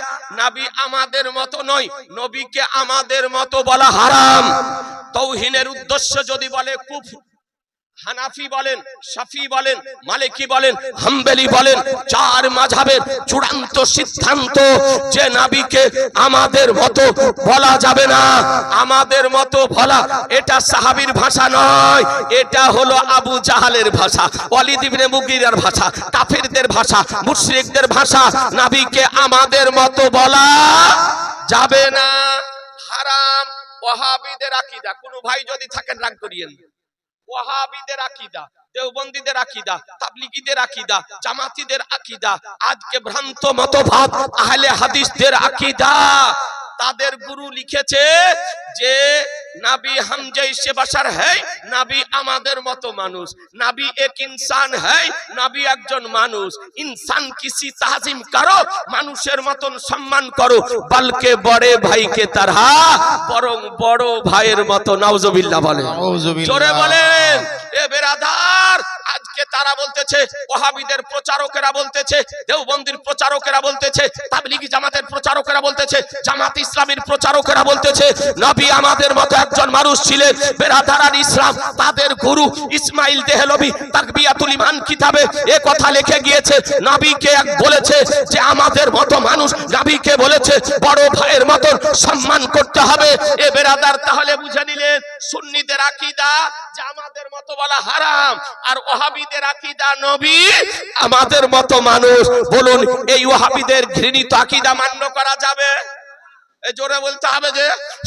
নবী আমাদের মতো নয়, নবীকে আমাদের মতো বলা হারাম। তাওহীদের উদ্দেশ্য যদি বলে কুফর। হানাফি বলেন, শাফি বলেন, মালিকি বলেন, হাম্বলি বলেন, চার মাযহাবের চূড়ান্ত সিদ্ধান্ত যে নবীকে আমাদের মতো বলা যাবে না। আমাদের মতো বলা, এটা সাহাবীর ভাষা নয়, এটা হলো আবু জাহালের ভাষা, ওয়ালিদ ইবনে মুগীরার ভাষা, কাফিরদের ভাষা, মুশরিকদের ভাষা। নবীকে আমাদের মতো বলা যাবে না, হারাম। ওয়াহাবীদের আকীদা, কোন ভাই যদি থাকেন রাগ করিয়েন, ওয়াহাবীদের আকীদা, দেওবন্দীদের আকীদা, তাবলিগীদের আকীদা, জামাতীদের আকীদা, আজকে ভ্রান্ত মতবাদ আহলে হাদিসদের আকীদা। তাদের গুরু লিখেছে যে নবী হাম জৈসে বাশার হ্যায়, নবী আমাদের মতো মানুষ, নবী এক ইনসান হ্যায়, নবী একজন মানুষ। ইনসান কিসি তাজিম করো, মানুষের মতন সম্মান করো, বলকে বড়ে ভাইকে তারহা, বরং বড় ভাইয়ের মতো। নাউজুবিল্লাহ বলেন, জোরে বলেন। এ বেরাদার, আজকে তারা বলতেছে, ওয়াহাবীদের প্রচারকেরা বলতেছে, দেওবন্দির প্রচারকেরা বলতেছে, তাবলিগি জামাতের প্রচারকেরা বলতেছে, জামাত ইসলামীর প্রচারকেরা বলতেছে, নবী আমাদের মতো একজন মানুষ ছিলেন। বেরাদার ইসলাম, তাদের গুরু ইসমাইল দেহলভী তাকবিয়াতুল ঈমান কিতাবে এ কথা লিখে গিয়েছে, নবীকে এক বলেছে যে আমাদের মতো মানুষ, নবীকে বলেছে বড় ভাইয়ের মতো সম্মান করতে হবে। এ বেরাদার, তাহলে বুঝে নিলেন সুন্নিদের আকীদা যে আমাদের মতো বলা হারাম, আর ওয়াহাবীদের আকীদা নবী আমাদের মতো মানুষ। বলুন, এই ওয়াহাবীদের ঘৃণিত আকীদা মান্য করা যাবে? জোরে বলতে হবে যে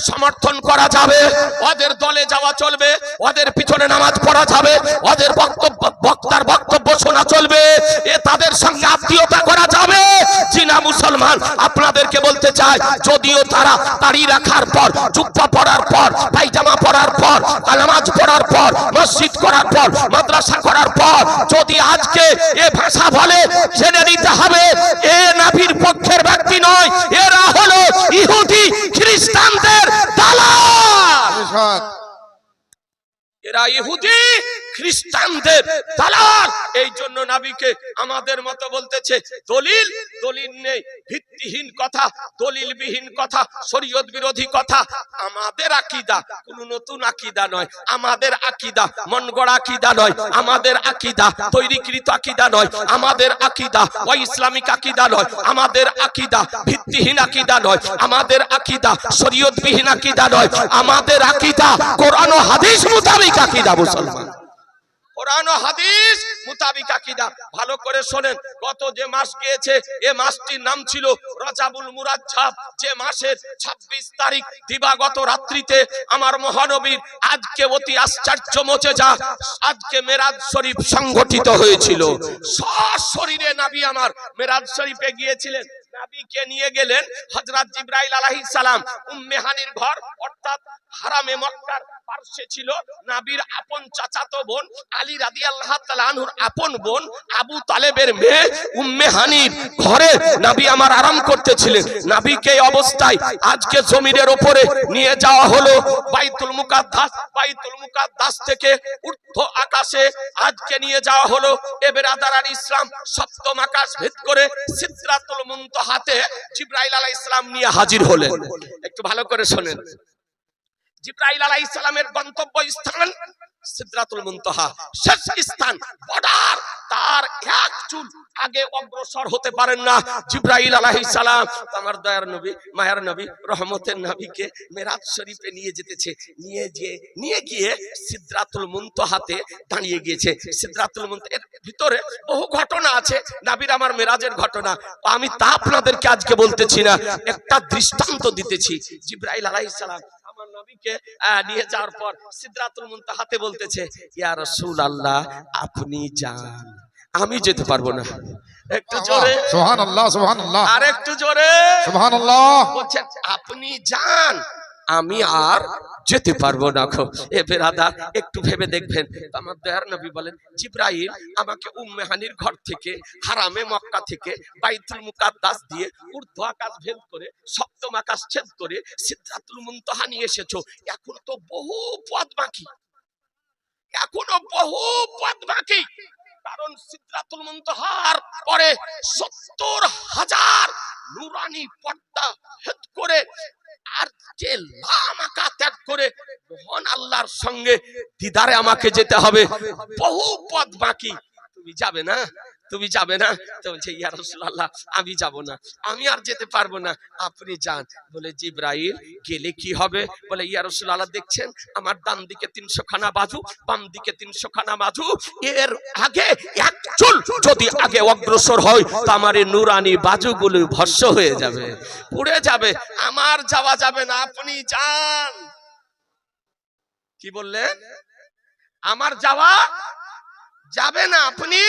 সমর্থন করা যাবে, ওদের দলে যাওয়া চলবে, ওদের পিছনে নামাজ পড়া যাবে, ওদের বক্তার বক্তব্য শোনা চলবে, এ তাদের সঙ্গে আত্মীয়তা করা যাবে? জি না মুসলমান, আপনাদেরকে বলতে চাই, যদিও তারা দাড়ি রাখার পর, জুব্বা পরার পর, পায়জামা পরার পর, নামাজ পড়ার পর, মসজিদ করার পর, মাদ্রাসা করার পর যদি আজকে এ ভাষা বলে, জেনে নিতে হবে এ নবীর পক্ষের ব্যক্তি নয়, এরা হলো ইহুদি খ্রিস্টানদের দালাল। এরা ইহুদি খ্রিস্টানদের দালাল। এই জন্য নবীকে আমাদের মতো বলতেছে দলিল দলিল নেই, ভিত্তিহীন কথা, দলিলবিহীন কথা, শরীয়ত বিরোধী কথা। আমাদের আকীদা কোনো নতুন আকীদা নয়, আমাদের আকীদা মন গড়া আকীদা নয়, আমাদের আকীদা তৈরিকৃত আকীদা নয়, আমাদের আকীদা ওই ইসলামিক আকীদা নয়, আমাদের আকীদা ভিত্তিহীন আকীদা নয়, আমাদের আকীদা শরীয়তবিহীন আকীদা নয়, আমাদের আকীদা কোরআন ও হাদিস মোতাবেক আকীদা। মুসলমান কোরআন ও হাদিস মোতাবেক আকীদা। ভালো করে শোনেন, গত যে মাস গিয়েছে এ মাসটির নাম ছিল রজাবুল মুরাজ্জাব। যে মাসের 26 তারিখ দিবাগত রাত্রিতে আমার মহানবীর আজকে অতি আশ্চর্য মোজেজা, আজকে মেরাজ শরীফ সংগঠিত হয়েছিল। সশরীরে নবী আমার মেরাজ শরীফে গিয়েছিলেন। নবীকে নিয়ে গেলেন হযরত জিবরাইল আলাইহিস সালাম। উম্মে হানির ঘর অর্থাৎ হারামে মক্কার পার্শ্বে ছিল নবীর আপন চাচাতো বোন আলী রাদিয়াল্লাহু তাআলা আনহুর আপন বোন আবু তালেবের মেয়ে উম্মে হানির ঘরে নবী আমার আরাম করতেছিলেন। নবীকে এই অবস্থায় আজকে জমিনের উপরে নিয়ে যাওয়া হলো বাইতুল মুকাদ্দাস। বাইতুল মুকাদ্দাস থেকে ঊর্ধ্ব আকাশে আজকে নিয়ে যাওয়া হলো। এ বেরাদারান ইসলাম সপ্তম আকাশ ভেদ করে সিদরাতুল মুনতাহাতে জিবরাইল আলাইহিস সালাম নিয়ে হাজির হলেন। একটু ভালো করে শুনেন, জিবরাইল আলাইহিস সালামের গন্তব্য স্থান সিদরাতুল মুনতাহা, শেষ স্থান, বর্ডার। তার এক চুল আগে অগ্রসর হতে পারেন না জিবরাইল আলাইহিস সালাম। আমার দয়ার নবী, মায়ার নবী, রহমতের নবীকে মেরাজ শরীফে নিয়ে যেতেছে। নিয়ে গিয়ে সিদরাতুল মুনতাহাতে দাঁড়িয়ে গিয়েছে। সিদরাতুল মুনতাহা এর ভিতরে বহু ঘটনা আছে, নবীর আমার মেরাজের ঘটনা। আমি তা আপনাদেরকে আজকে বলতেছি না, একটা দৃষ্টান্ত দিতেছি। জিবরাইল আলাইহিস সালাম আমার নবীকে নিয়ে যাওয়ার পর সিদরাতুল মুনতাহাতে বলতেছে, ইয়া রাসূলুল্লাহ আপনি যান, আমি যেতে পারবো না। একটু জোরে সুবহানাল্লাহ, সুবহানাল্লাহ, আর একটু জোরে সুবহানাল্লাহ। বলছেন আপনি যান, আমি আর যেতে পারবো না। এ বেরাদার একটু ভেবে দেখবেন। আমার দয়ার নবী বলেন, জিবরাইল আমাকে উম্মে হানির ঘর থেকে হারামে মক্কা থেকে বাইতুল মুকাদ্দাস দিয়ে ঊর্ধ্ব আকাশ ভেদ করে সপ্তম আকাশ ছেদ করে সিদরাতুল মুনতাহা নিয়ে এসেছো। এখন তো বহু পথ বাকি, এখনো বহু পথ বাকি। কারণ সিদরাতুল মুনতাহার পরে 70,000 নূরানি পর্দা ভেদ করে আর যে লামাকা ত্যাগ করে মহান আল্লাহর সঙ্গে দিদারে আমাকে যেতে হবে। বহু পথ বাকি, তুমি যাবে না, তুমি যাবে না। তো বলছে, ইয়া রাসূলুল্লাহ আমি যাব না, আমি আর যেতে পারবো না, আপনি যান। বলে, জিবরাইল গেলে কি হবে? বলে, ইয়া রাসূলুল্লাহ দেখছেন আমার ডান দিকে 300 খানা বাজু, বাম দিকে 300 খানা বাজু, এর আগে এক চুল যদি আগে অগ্রসর হয় তো আমার এই নূরানি বাজুগুলো ভস্ম হয়ে যাবে, পুড়ে যাবে, আমার যাওয়া যাবে না, আপনি যান। কি বললেন? আমার যাওয়া যাবে না, আপনি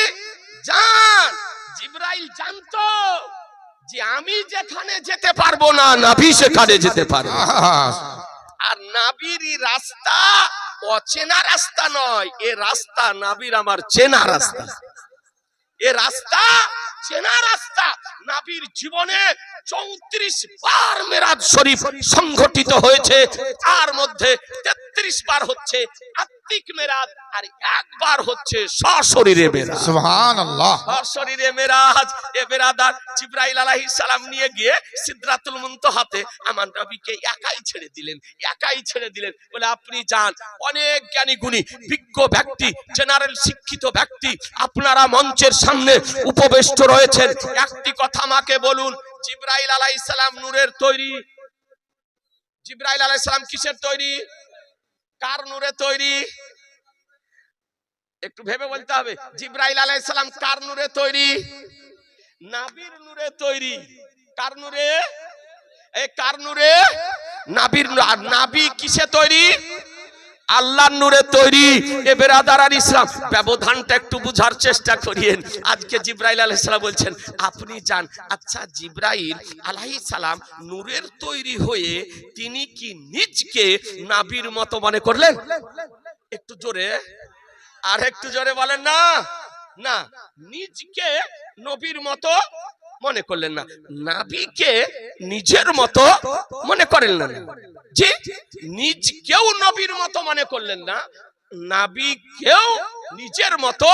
যান। জিবরাইল জানতো যে আমি যেখানে যেতে পারবো না, নবী সেখানে যেতে পারবে। আর নবীর রাস্তা অচেনা রাস্তা নয়, এ রাস্তা নবীর আমার চেনা রাস্তা। এ রাস্তা চেনা রাস্তা। নবীর জীবনে 34 বার মেরাজ শরীফ সংগঠিত হয়েছে, তার মধ্যে 33 বার হচ্ছে আত্মিক মেরাজ আর একবার হচ্ছে সশরীরে মেরাজ। সুবহানাল্লাহ, সশরীরে মেরাজ। এ বেরাদার জিবরাইল আলাইহিস সালাম নিয়ে গিয়ে সিদরাতুল মুনতাহাতে আমার নবীকে একাই ছেড়ে দিলেন, একাই ছেড়ে দিলেন। বলে, আপনি যান। অনেক জ্ঞানী গুণী বিজ্ঞ ব্যক্তি, জেনারেল শিক্ষিত ব্যক্তি আপনারা মঞ্চের সামনে উপবিষ্ট রয়েছেন। একটি কথা আমাকে বলুন, জিবরাইল আলাইহিস সালাম নূরের তৈরি? জিবরাইল আলাইহিস সালাম কিসের তৈরি? কার নূরে তৈরি? একটু ভেবে বলতে হবে। জিবরাইল আলাইহিস সালাম কার নূরে তৈরি? নবীর নূরে তৈরি। কার নূরে? এই কার নূরে? নবীর। আর নবী কিসে তৈরি? আল্লাহর নূরে তৈরি। এ বেরাদারান ইসলাম, ব্যবধানটা একটু বুঝার চেষ্টা করিয়েন। আজকে জিবরাইল আলাইহিস সালাম বলছেন আপনি যান। আচ্ছা, জিবরাইল আলাইহিস সালাম নূরের তৈরি হয়ে তিনি কি নিজকে নবীর মতো মনে করলেন? একটু জোরে, আর একটু জোরে বলেন না। না, নিজকে নবীর মতো মনে করলেন না, নবীকে নিজের মতো মনে করলেন না। জি, নিজকেও নবীর মতো মনে করলেন না, নাবি কেউ নিজের মতো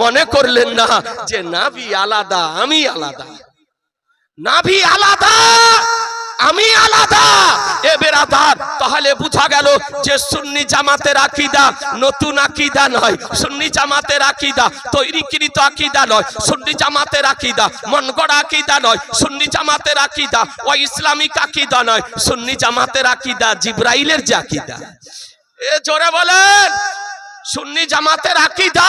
মনে করলেন না যে নাবি আলাদা আমি আলাদা, নাবি আলাদা আমি আলাদা। এ বেরাদার, তাহলে বোঝা গেল যে সুন্নি জামাতের আকীদা নতুন আকীদা নয়, সুন্নি জামাতের আকীদা তৈরিকৃত আকীদা নয়, সুন্নি জামাতের আকীদা মন গড়া আকীদা নয়, সুন্নি জামাতের আকীদা ও ইসলামিক আকীদা নয়, সুন্নি জামাতের আকীদা জিবরাইলের যে আকীদা। এ জোরে বলেন, সুন্নি জামাতের আকীদা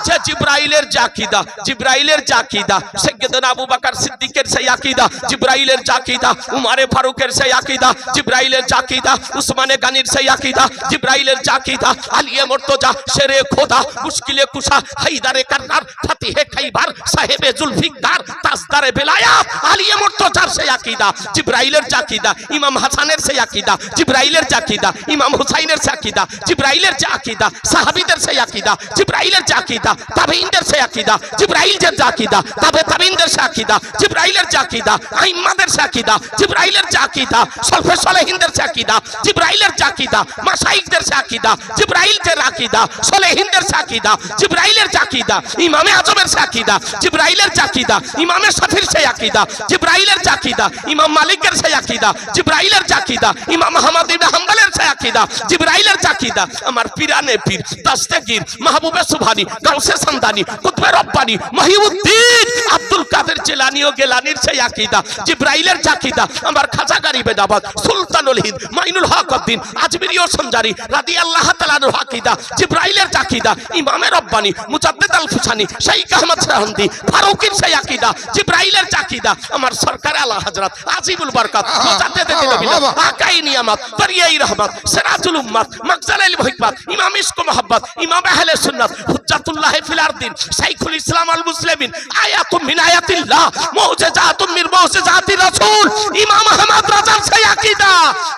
যে জিবরাইলের যে আকীদা, জিবরাইলের যে আকীদা, সাইয়েদনা আবু বকর সিদ্দিকের সেই আকীদা, জিবরাইলের যে আকীদা, উমরে ফারুকের সেই আকীদা, জিবরাইলের যে আকীদা, উসমানে গানির সেই আকীদা, জিবরাইলের যে আকীদা, আলিয়ে মুর্তজা, শেরে খোদা, মুশকিলে কুশা, হায়দারে কাররার, ফাতিহে খাইবার, সাহেবে জুলফিকার, তাজদারে বেলায়াত, আলিয়ে মুর্তজার সেই আকীদা, জিবরাইলের যে আকীদা, ইমাম হাসানের সেই আকীদা, জিবরাইলের যে আকীদা, ইমাম হুসাইনের সেই আকীদা, জিবরাইলের যে আকীদা, সাহাবীদের সেই আকীদা, জিবরাইলের যে আকীদা, তাবেঈনদের সেই আকীদা, জিবরাইলের যে আকীদা, তাবেঈনদের সেই আকীদা, জিবরাইলের যে আকীদা, আইম্মাদের সেই আকীদা, জিবরাইলের যে আকীদা, সলফে সালেহিনদের সেই আকীদা, জিবরাইলের যে আকীদা, মাশায়েখদের সেই আকীদা, জিবরাইল যে আকীদা, সালেহিনদের সেই আকীদা, জিবরাইলের যে আকীদা, ইমামে আজমের সেই আকীদা, জিবরাইলের যে আকীদা, ইমামে শাফির সেই আকীদা, জিবরাইলের যে আকীদা, ইমাম মালিকের সেই আকীদা, জিবরাইলের যে আকীদা, ইমাম আহমদ ইবনে হাম্বলের সেই আকীদা, জিবরাইলের যে আকীদা, আমার পীরানে পীর দাস্তাগীর মাহবুবে সুবহানী গাউসে সামদানি কুতবে রব্বানী মহিউদ্দিন আব্দুল কাদের জিলানী ও গেলানীর সেই আকীদা, জিবরাইলের যে আকীদা, আমার খাজা গরিবে দাবাত সুলতানুল হিন্দ মাইনুল হক উদ্দিন আজমিরি ও সঞ্জারি রাদিয়াল্লাহু তাআলা আনহু আকীদা, জিবরাইলের যে আকীদা, ইমামে রব্বানী মুজাদ্দিদ আল ফুসানি শাইখ আহমদ শাহন্দি ফারুকীর সেই আকীদা, জিবরাইলের যে আকীদা, আমার সরকার আলা হযরত আজিবুল বরকত মুজাদ্দিদ নবীনা আকাই নিয়ামত বরিয়াই রহমত সিরাজুল উম্মাত মাকজালাল হিকমত ইমাম ইশক মোহাম্মদ ইমাম আহলে সুন্নাত হুজ্জাতুল্লাহ ফিল আরদিন শাইখুল ইসলাম আল মুসলিমিন আয়াতুম মিন আয়াতিল্লাহ মুজিজাতুম মিন মুজিজাতির রাসূল ইমাম আহমদ রাজার সেই আকীদা,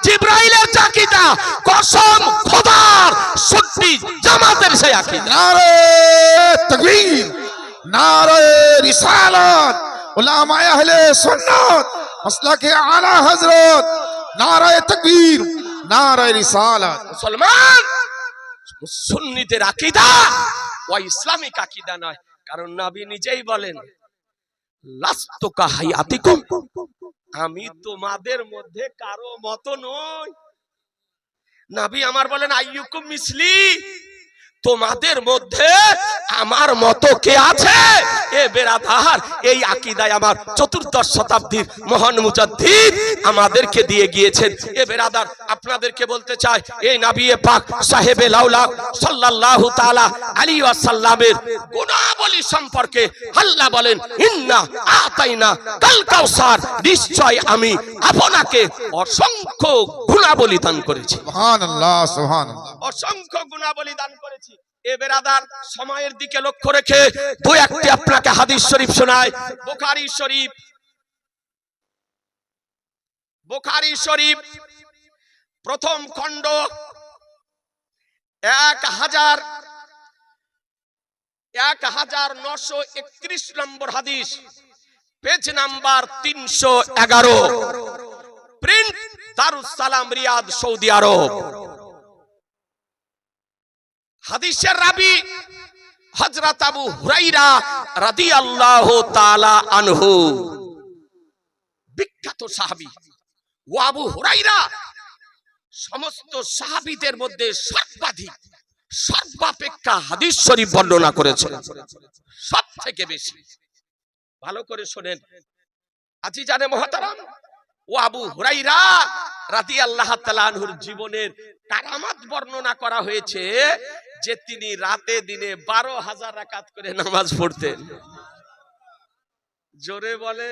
জিবরাইলের যে আকীদা, কসম খোদার সুন্নি জামাতের সেই আকীদা। নারে তাকবীর, নারে রিসালাত, উলামায়ে আহলে সুন্নাত মাসলাকে আলা হযরত, নারে তাকবীর, নারে রিসালাত। মুসলমান সুন্নিদের আকীদা ও ইসলামিক আকীদা নয়, কারণ নবী নিজেই বলেন লাস্তু কাহায়াতিকুম, আমি তোমাদের মধ্যে কারো মতো নই। নবী আমার বলেন আইয়ুকুম মিসলি, তোমাদের মধ্যে আমার মতো কে আছে? এ বেরাদার, এই আকীদায় আমার চতুর্দশ শতাব্দীর মহান মুজাদ্দিদ আমাদেরকে দিয়ে গিয়েছেন। এ বেরাদার, আপনাদেরকে বলতে চাই, এই নবী পাক সাহেবে লাউলা সাল্লাল্লাহু তাআলা আলাইহি ওয়াসাল্লামের গুণাবলী সম্পর্কে আল্লাহ বলেন ইন্না আতাইনা কাল কাউসার, নিশ্চয় আমি আপনাকে অসংখ্য গুণাবলী দান করেছি। সুবহানাল্লাহ, সুবহানাল্লাহ, অসংখ্য গুণাবলী দান করেছি। এ বেরাদার, সময়ের দিকে লক্ষ্য রেখে দুই একটি আপনাকে হাদিস শরীফ শোনায়। বুখারী শরীফ প্রথম খণ্ড 1931 নম্বর হাদিস, page number 311, print Darus Salam, Riyad, Saudi আরব। হাদিসের রাবি হযরত আবু হুরায়রা রাদিয়াল্লাহু তাআলা আনহু, বিখ্যাত সাহাবী। ও আবু হুরায়রা সমস্ত সাহাবীদের মধ্যে সর্বাপেক্ষা হাদিস শরীফ বর্ণনা করেছেন, সব থেকে বেশি। ভালো করে শুনেন আজিজানে মুহতারাম, ও আবু হুরায়রা রাদিয়াল্লাহু তাআলা আনহুর জীবনের কারামাত বর্ণনা করা হয়েছে যে তিনি রাতে দিনে 12,000 রাকাত করে নামাজ পড়তেন। জোরে বলে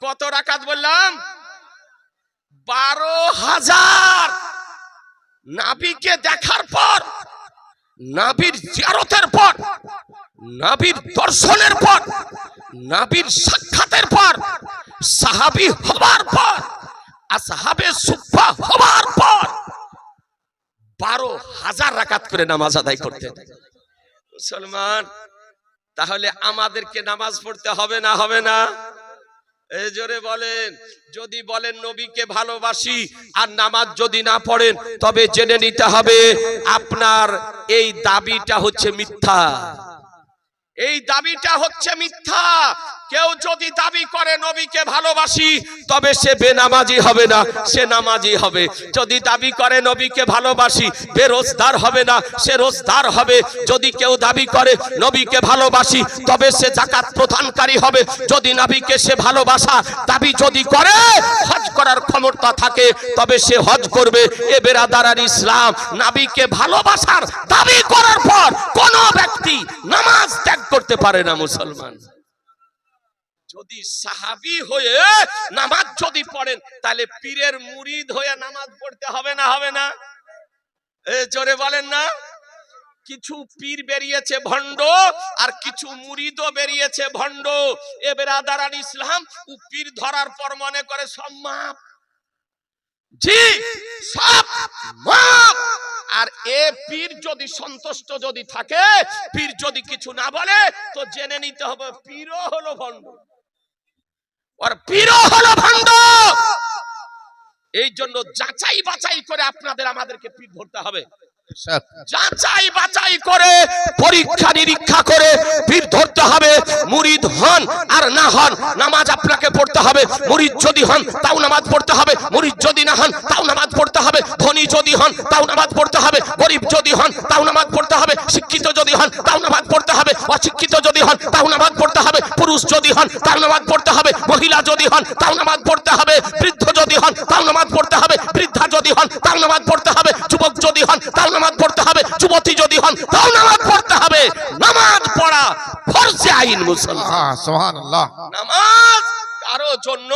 কত রাকাত বললাম? 12,000। নবীকে দেখার পর, নবীর জিয়ারতের পর, নবীর দর্শনের পর, নবীর সাক্ষাতের পর, সাহাবী হবার পর, আসহাবে সুফফা হবার পর 12,000 রাকাত করে নামাজ আদায় করতেন। মুসলমান, তাহলে আমাদেরকে নামাজ পড়তে হবে না? হবে না? এই জোরে বলেন। যদি বলেন নবীকে ভালোবাসি আর নামাজ যদি না পড়েন, তবে জেনে নিতে হবে আপনার এই দাবিটা হচ্ছে মিথ্যা। এই দাবিটা হচ্ছে মিথ্যা। কেউ যদি দাবি করে নবীকে ভালোবাসি, তবে সে বেনামাজি হবে না, সে নামাজি হবে। যদি দাবি করে নবীকে ভালোবাসি, বেরোজগার হবে না, সে রোজগার হবে। যদি কেউ দাবি করে নবীকে ভালোবাসি, তবে সে যাকাত প্রদানকারী হবে। যদি নবীকে সে ভালোবাসা দাবি যদি করে, হজ করার ক্ষমতা থাকে, তবে সে হজ করবে। এ বেরাদার ইসলাম, নবীকে ভালোবাসার দাবি করার পর কোন ব্যক্তি নামাজ ত্যাগ করতে পারে না মুসলমান। যদি সাহাবী হয়ে নামাজ যদি পড়েন, তাহলে পীরের মুরিদ হয়ে নামাজ পড়তে হবে না, হবে না? জোরে বলেন না। কিছু পীর বেরিয়েছে ভণ্ড, আর কিছু মুরিদও বেরিয়েছে ভণ্ড। এ বেরাদারান ইসলাম, ও পীর ধরার পর মনে করে সব মাপ, জি সব মাপ। আর এ পীর যদি সন্তুষ্ট যদি থাকে, পীর যদি কিছু না বলে, তো জেনে নিতে হবে পীরও হলো ভণ্ড, আর পীরও হলো ভণ্ড। এই জন্য যাচাই বাছাই করে আপনাদের আমাদেরকে পীর ধরতে হবে। যাচাই বাছাই করে, পরীক্ষা নিরীক্ষা করে পীর ধরতে হবে। মুরিদ হন আর না হন, নামাজ আপনাকে পড়তে হবে। মুরিদ যদি হন তাও নামাজ পড়তে হবে, মুরিদ যদি না হন তাও নামাজ পড়তে হবে। ধনী যদি হন তাও নামাজ পড়তে হবে, গরিব যদি হন তাও নামাজ পড়তে হবে। শিক্ষিত যদি হন তাও নামাজ পড়তে হবে, অশিক্ষিত যদি হন তাও নামাজ পড়তে হবে। পুরুষ যদি হন তাও নামাজ পড়তে হবে, মহিলা যদি হন তাও নামাজ পড়তে হবে। বৃদ্ধ যদি হন তাও নামাজ পড়তে হবে, বৃদ্ধা যদি হন তাও নামাজ পড়তে হবে। যুবক যদি হন তাও নামাজ পড়তে হবে, যুবতী যদি হন তাও নামাজ পড়তে হবে। নামাজ পড়া ফরজে আইন মুসলমান। সুবহানাল্লাহ। নামাজ কারো জন্য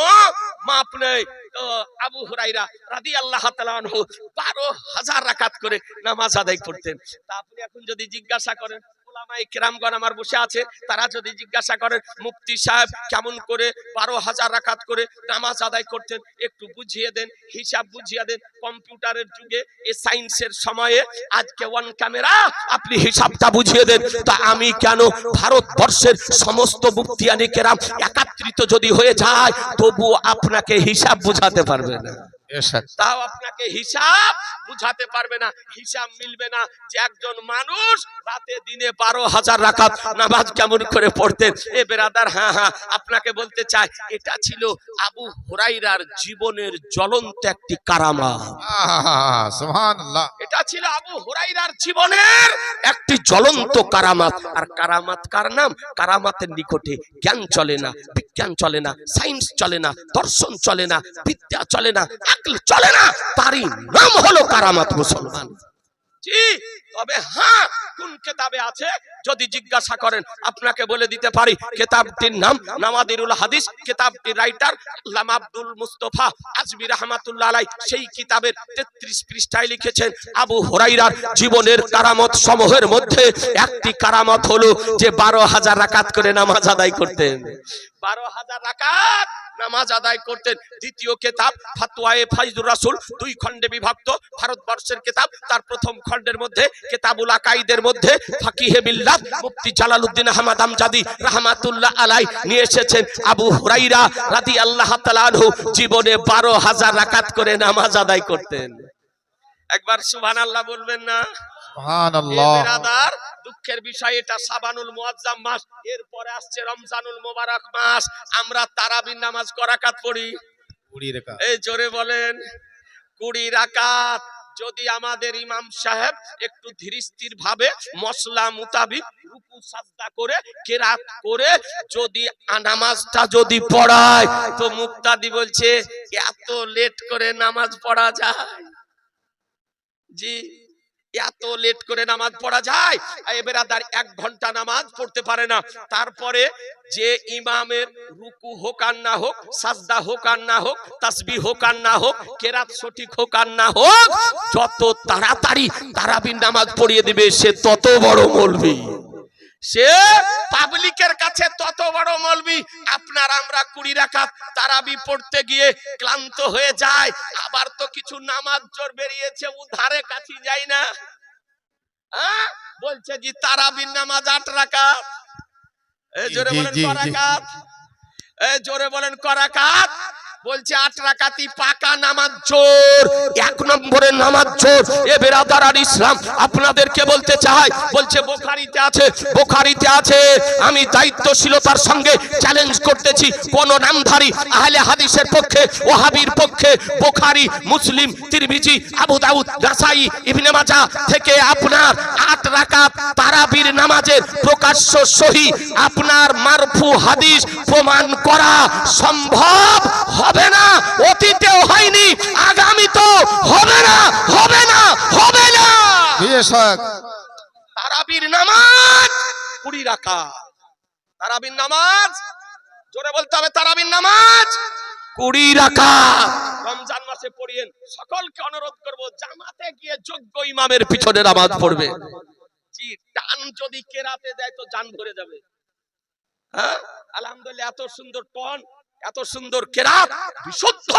মাপ নেই। তো আবু হুরায়রা রাদিয়াল্লাহু তাআলা আনহু 12,000 রাকাত করে নামাজ আদায় করতেন। তা আপনি এখন যদি জিজ্ঞাসা করেন, উলামায়ে কেরামগণ আমার বসে আছে, তারা যদি জিজ্ঞাসা করেন মুফতি সাহেব কেমন করে 12,000 রাকাত করে নামাজ আদায় করতেন, একটু বুঝিয়ে দেন, হিসাব বুঝিয়ে দেন। কম্পিউটারের যুগে, এই সায়েন্সের সময়ে, আজকে ওয়ান ক্যামেরা, আপনি হিসাবটা বুঝিয়ে দেন। তা আমি কেন ভারতবর্ষের সমস্ত মুফতিয়ানে কেরাম একত্রিত যদি হয়ে যায়, তবু আপনাকে হিসাব বুঝাতে পারবে না। তাও আপনাকে হিসাব বুঝাতে পারবে না, হিসাব মিলবে না যে একজন মানুষ রাতে দিনে 12,000 রাকাত নামাজ কেমন করে পড়তেন। এ বেরাদার, হ্যাঁ হ্যাঁ আপনাকে বলতে চাই, এটা ছিল আবু হুরায়রার জীবনের জ্বলন্ত একটি কারামাত। সুবহানাল্লাহ। এটা ছিল আবু হুরায়রার জীবনের একটি জ্বলন্ত কারামাত। আর কারামাত কার নাম? কারামাতের নিকটে জ্ঞান চলে না, বিজ্ঞান চলে না, সায়েন্স চলে না, দর্শন চলে না, বিদ্যা চলে না, আকল চলে না, তারই নাম হলো কারামাত মুসলমান। জি, তবে হ্যাঁ কোন কিতাবে আছে যদি জিজ্ঞাসা করেন, আপনাকে বলে দিতে পারি। কিতাবটির নাম নাওয়াদিরুল হাদিস। কিতাবটির রাইটার আল্লামা আব্দুল মুস্তাফা আজমি রাহমাতুল্লাহ আলাইহি সেই কিতাবের 33 পৃষ্ঠায় লিখেছেন, আবু হুরায়রার জীবনের কারামত সমূহের মধ্যে একটি কারামত হলো যে 12,000 রাকাত করে নামাজ আদায় করতেন। 12,000 রাকাত নামাজ আদায় করতেন। দ্বিতীয় কিতাব ফাতওয়ায়ে ফাইজুর রাসূল, 2 খণ্ডে বিভক্ত ভারতবর্ষের কিতাব। তার প্রথম খণ্ডের মধ্যে কিতাবুল আকাইদের মধ্যে ফাকিহে বিল্লাহ মুফতি জালালউদ্দিন আহমদ আমজাদি রাহমাতুল্লাহ আলাইহি নিয়ে এসেছেন, আবু হুরায়রা রাদিয়াল্লাহু তাআলা আনহু জীবনে 12,000 রাকাত করে নামাজ আদায় করতেন। একবার সুবহানাল্লাহ বলবেন না? সুবহানাল্লাহ। বেরাদার, দুঃখের বিষয় এটা শাবানুল মুআজ্জাম মাস, এরপরে আসছে রমজানুল মুবারক মাস। আমরা তারাবির নামাজ ক রাকাত পড়ি? 20 রাকাত। এই জোরে বলেন, 20 রাকাত। যদি আমাদের ইমাম সাহেব একটু ধীরস্থির ভাবে মশলা মোতাবিক রুকু সাজদা করে কেরাত করে যদি নামাজটা যদি পড়ায়, তো মুক্তাদি বলছে এত লেট করে নামাজ পড়া যায়? জি, এত লেট করে নামাজ পড়া যায়? বেরাদার 1 ঘন্টা নামাজ পড়তে পারে না। তারপরে যে ইমামের রুকু হোক আর না হোক, সাজদা হোক আর না হোক, তাসবিহ হোক আর না হোক, কেরাত সঠিক হোক আর না হোক, যত তাড়াতাড়ি তারাবির নামাজ পড়িয়ে দিবে সে তত বড় মৌলভী, সে পাবলিকের কাছে তত বড় মৌলভী। আপনার আমরা 20 রাকাত তারাবি পড়তে গিয়ে ক্লান্ত হয়ে যায়। আবার তো কিছু নামাজ জোর বেরিয়েছে, উধারে কাছে যাই না, বলছে জি তারাবির নামাজ 8 রাকাত। এই জোরে বলেন 8 রাকাত। এই জোরে বলেন ক রাকাত? বলছে 8 রাকাতি পাকা নামাজ জোর, 1 নম্বরের নামাজ জোর। এ বেরাদার আর ইসলাম আপনাদেরকে বলতে চাই, বলছে বুখারীতে আছে। আমি দায়িত্বশীলতার সঙ্গে চ্যালেঞ্জ করতেছি, কোন নামধারী আহলে হাদিসের পক্ষে, ওয়াহাবির পক্ষে বুখারী, মুসলিম, তিরমিজি, আবু দাউদ, নাসাই, ইবনে মাজাহ থেকে আপনার 8 রাকাত তারাবির নামাজের প্রকাশ্য সহিহ আপনার মারফু হাদিস প্রমাণ করা সম্ভব হবে না। অতীতেও হয়নি, আগামী তো হবে না। তারাবির নামাজ 20 রাকাত। তারাবির নামাজ জোরে বলতে হবে, তারাবির নামাজ 20 রাকাত রমজান মাসে পড়িয়েন। সকলকে অনুরোধ করব জামাতে গিয়ে যোগ্য ইমামের পিছনে নামাজ পড়বে। জি, টান যদি কেরাতে দেয় তো জান ভরে যাবে। হ্যাঁ, আলহামদুলিল্লাহ, এত সুন্দর টন, এত সুন্দর কেরাত, বিশুদ্ধ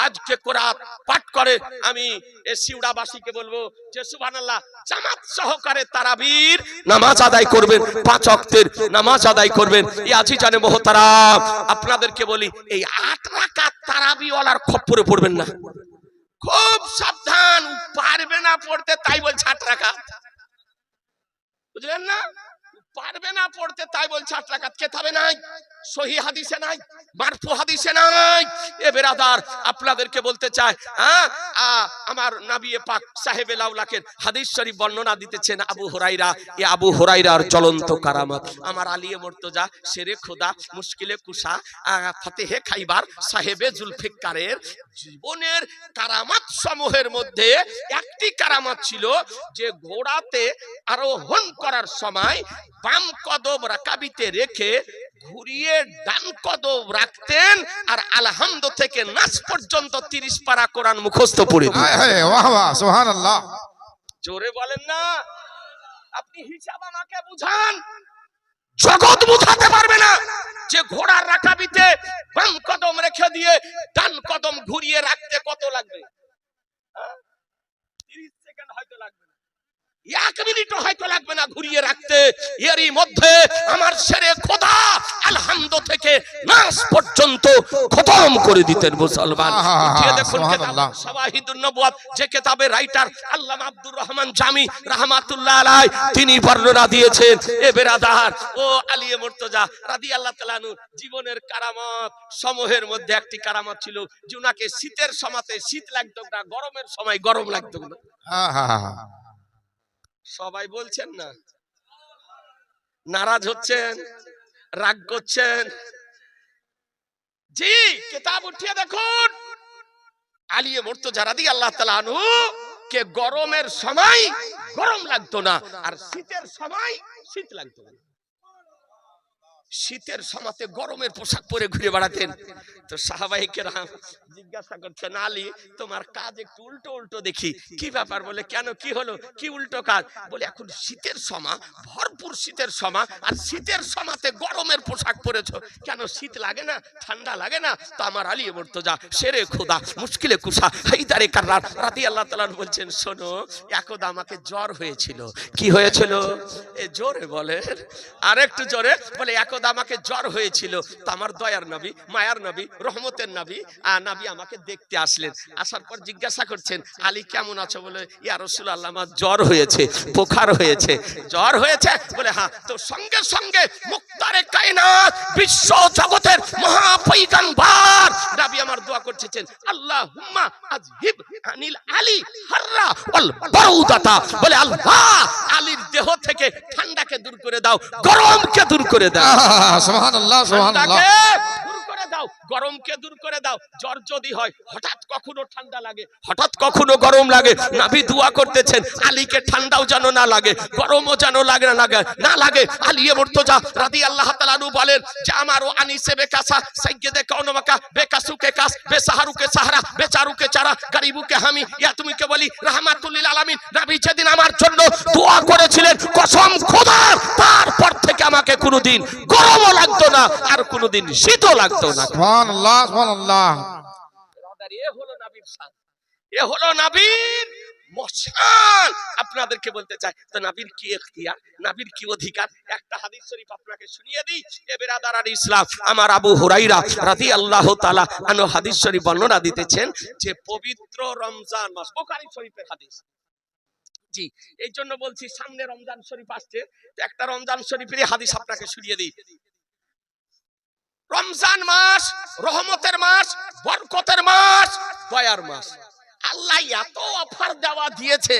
আজকে কোরআন পাঠ করে। আমি এই শিউড়াবাসীকে বলবো যে সুবহানাল্লাহ, জামাত সহকারে তারাবির নামাজ আদায় করবেন, 5 ওয়াক্তের নামাজ আদায় করবেন। এই আজি জানে মোহতারাম, আপনাদেরকে বলি এই 8 রাকাত তারাবিওয়ালার খপ্পরে পড়বেন না, খুব সাবধান। পারবে না পড়তে, তাই বলছে 8 রাকাত, বুঝলেন না? পারবে না পড়তে, তাই বলছে 8 রাকাত। কেতাবে নাই, সহিহ হাদিসে নাই, মারফু হাদিসে নাই। এ বেরাদার আপনাদেরকে বলতে চাই, আমার নবী পাক সাহেবে লাউলাকের হাদিস শরীফ বর্ণনা দিতেছেন আবু হুরায়রা। এ আবু হুরায়রার জ্বলন্ত কারামত আমার আলিয়ে মুর্তজা শেরে খোদা মুশকিলে কুশা ফতেহে খাইবার সাহেবে জুলফিকারের জীবনের কারামত সমূহের মধ্যে একটি কারামত ছিল যে ঘোড়াতে আরোহণ করার সময় বাম কদম রাকাবিতে রেখে ঘুরিয়ে ডান কদম রাখতেন, আর আলহামদ থেকে নাস পর্যন্ত 30 পারা কোরআন মুখস্থ পড়ে দিতেন। ওয়াহ ওয়াহ, সুবহানাল্লাহ। জোরে বলেন না। আপনি হিসাব আমাকে বুঝান, জগৎ বুঝাতে পারবে না যে ঘোড়ার রাকাবিতে বাম কদম রেখে দিয়ে ডান কদম ঘুরিয়ে রাখতে কত লাগবে। 30 সেকেন্ড হয়তো লাগবে, 1 মিনিটও হয়তো লাগবে না ঘুরিয়ে রাখতে। এরই মধ্যে আমার শেরে খোদা আলহামদ থেকে নাস পর্যন্ত খতম করে দিতেন মুসলমান। উঠিয়ে দেখুন কিতাব শাওয়াহিদুন নবুয়াত, যে কিতাবের রাইটার আল্লামা আব্দুর রহমান জামি রাহমাতুল্লাহ আলাইহি, তিনি বর্ণনা দিয়েছেন। এ বেরাদার ও আলিয়ে মুর্তজা রাদিয়াল্লাহু তাআলা আনহু জীবনের কারামত সমূহের মধ্যে একটি কারামত ছিল যে উনাকে শীতের সময়তে শীত লাগতো না, গরমের সময় গরম লাগতো না। সবাই বলছেন না, নারাজ হচ্ছেন, রাগ করছেন। জি, কিতাব উঠিয়ে দেখুন, আলিয়ে মুর্তজা রাদিয়াল্লাহু তাআলা আনহু কে গরমের সময় গরম লাগতো না, আর শীতের সময় শীত লাগতো না। শীতের সময়তে গরমের পোশাক পরে ঘুরে বেড়াতেন। তো সাহাবায়ে কেরাম জিজ্ঞাসা করছেন, আলী তোমার কাজ একটু উল্টো উল্টো দেখি, কি ব্যাপার? বলে কেন, কি হলো, কি উল্টো কাজ? বলে এখন শীতের সময়, ভরপুর শীতের সময়, আর শীতের সময়তে গরমের পোশাক পরেছো কেন? শীত লাগে না, ঠান্ডা লাগে না? তো আমার আলিয়ে মুর্তজা শেরে খোদা মুশকিলে কুশা হায়দারে কাররার রাদিয়াল্লাহু তাআলা বলছেন, শোনো, একদা আমাকে জ্বর হয়েছিল। কি হয়েছিল? এ জোরে বলেন, আর একটু জোরে বলে। একদা আমাকে জ্বর হয়েছিল, তো আমার দয়ার নবী, মায়ার নবী, রহমতের নবী নবী আমাকে দেখতে আসলেন। আসার পর জিজ্ঞাসা করছেন, আলী কেমন আছো? বলে, ইয়া রাসূলুল্লাহ, আমার জ্বর হয়েছে, বোখার হয়েছে। জ্বর হয়েছে? বলে হ্যাঁ। তো সঙ্গে সঙ্গে মুক্তারে কায়নাত, বিশ্ব জগতের মহাপয়গম্বর নবী আমার দোয়া করতেছেন, আল্লাহুম্মা আযহিব আনিল আলী হাররা ওয়াল বারুদাতা। বলে আল্লাহ, আলীর দেহ থেকে ঠান্ডাকে দূর করে দাও, গরমকে দূর করে দাও। সুবহানাল্লাহ, সুবহানাল্লাহ। দূর করে দাও, গরমকে দূর করে দাও। জ্বর যদি হয়, হঠাৎ কখনো ঠান্ডা লাগে, হঠাৎ কখনো গরম লাগে, নবী দোয়া করতেছেন আলীকে ঠান্ডাও যেন না লাগে, গরমও যেন না লাগে। আলিয়ে মুর্তজা রাদিয়াল্লাহু তাআলা আনহু বলেন যে আমারও আনিসে বেকাসা সাইয়্যিদে কাউনমাকা বেকাসুকে কাস বেসাহারুকে সাহারা বেচারুকে চারা গরিবুকে হামি ইয়া তুমি কে বলি রাহমাতুল লিল আলামিন। নবী যেদিন আমার জন্য দোয়া করেছিলেন, কসম খোদার, তারপর থেকে আমাকে কোনোদিন গরমও লাগতো না, আর কোনোদিন শীতও লাগতো না। সুবহানাল্লাহ, সুবহানাল্লাহ। এ হলো নবীর শান, এ হলো নবীর মশাল আপনাদেরকে বলতে চাই। তো নবীর কি ইখতিয়ার, নবীর কি অধিকার, একটা হাদিস শরীফ আপনাকে শুনিয়ে দিই। এ বেরাদারান ইসলাম, আমার আবু হুরায়রা রাদিয়াল্লাহু তাআলা আনহু হাদিস শরীফ বর্ণনা দিতেছেন যে পবিত্র রমজান মাস, বুখারী শরীফের হাদিস। জি, এই জন্য বলছি সামনে রমজান শরীফ আসছে, একটা রমজান শরীফের হাদিস আপনাকে শুনিয়ে দিই। রমজান মাস রহমতের মাস, বরকতের মাস, দয়ার মাস। আল্লাহ এত অফার দেওয়া দিয়েছে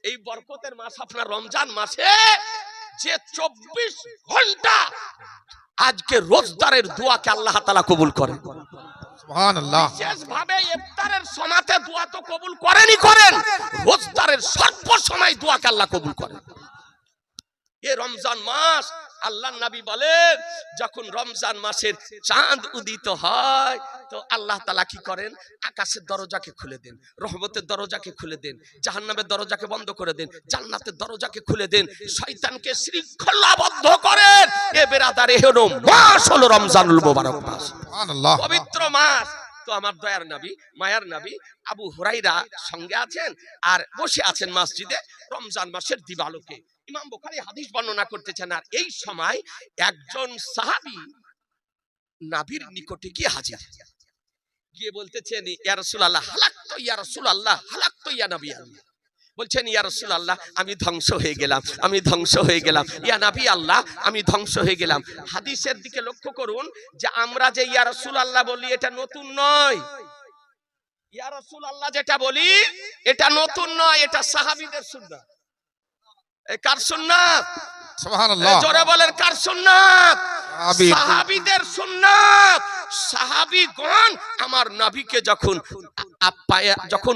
এই বরকতের মাস আপনার রমজান মাসে, যে 24 ঘন্টা আজকে রোজদারের দোয়াকে আল্লাহ তাআলা কবুল করেন। সুবহানাল্লাহ। বিশেষ ভাবে ইফতারের সময়তে দোয়া তো কবুল করেনই করেন, রোজদারের সর্ব সময় দোয়াকে আল্লাহ কবুল করেন। এই রমজান মাস আল্লাহর নবী বলেন, যখন রমজান মাসের চাঁদ উদিত হয় তো আল্লাহ তাআলা কি করেন, আকাশের দরজাকে খুলে দেন, রহমতের দরজাকে খুলে দেন, জাহান্নামের দরজাকে বন্ধ করে দেন, জান্নাতের দরজাকে খুলে দেন, শয়তানকে শৃঙ্খলাবদ্ধ করেন। এ বেরাদার, এ হলো মাস, হলো রমজানুল মুবারক মাস, সুবহানাল্লাহ। পবিত্র মাস। তো আমার দয়ার নবী, মায়ার নবী আবু হুরায়রা সঙ্গে আছেন আর বসে আছেন মসজিদে রমজান মাসের দিবালোকে। ইমাম বুখারী হাদিস বর্ণনা করতেছেন, আর এই সময় একজন সাহাবী নবীর নিকটে গিয়ে হাজির, গিয়ে বলতেছেন, ইয়া রাসূলুল্লাহ হালাকতু, ইয়া রাসূলুল্লাহ হালাকতু, ইয়া নবী আল্লাহ। বলছেন, ইয়া রাসূলুল্লাহ আমি ধ্বংস হয়ে গেলাম, আমি ধ্বংস হয়ে গেলাম, ইয়া নবী আল্লাহ আমি ধ্বংস হয়ে গেলাম। হাদিসের দিকে লক্ষ্য করুন যে আমরা যে ইয়া রাসূলুল্লাহ বলি এটা নতুন নয়, ইয়া রাসূলুল্লাহ যেটা বলি এটা নতুন নয়, এটা সাহাবীদের সুন্নাত। কার সুন্নাত? সুবহানাল্লাহ। জোরে বলেন, কার সুন্নাত? সাহাবীদের সুন্নাত। সাহাবীগণ আমার নবীকে যখন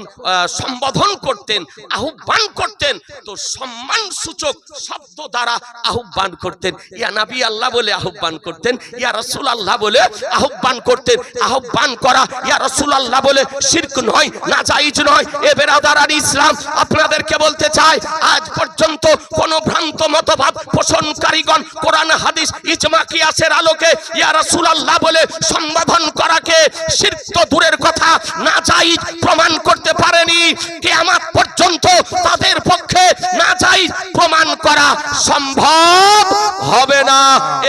সম্বোধন করতেন, আহ্বান করতেন, তো সম্মান সূচক শব্দ দ্বারা আহ্বান করতেন। ইয়া নবী আল্লাহ বলে আহ্বান করতেন, ইয়া রাসূলুল্লাহ বলে আহ্বান করতেন। আহ্বান করা ইয়া রাসূলুল্লাহ বলে শিরক নয়, নাজায়েজ নয়। এ বেরাদারান ইসলাম, আপনাদেরকে বলতে চাই, আজ পর্যন্ত কোন ভ্রান্ত মতবাদ পোষণকারীগণ কোরআন হাদিস ইজমা কিয়াসের আলোকে ইয়া রাসূলুল্লাহ বলে সম্বোধন করাকে শিরক তো দূরের কথা, নাজায়েজ প্রমাণ করতে পারেনি। কিয়ামত পর্যন্ত তাদের পক্ষে নাজায়েজ প্রমাণ করা সম্ভব হবে না।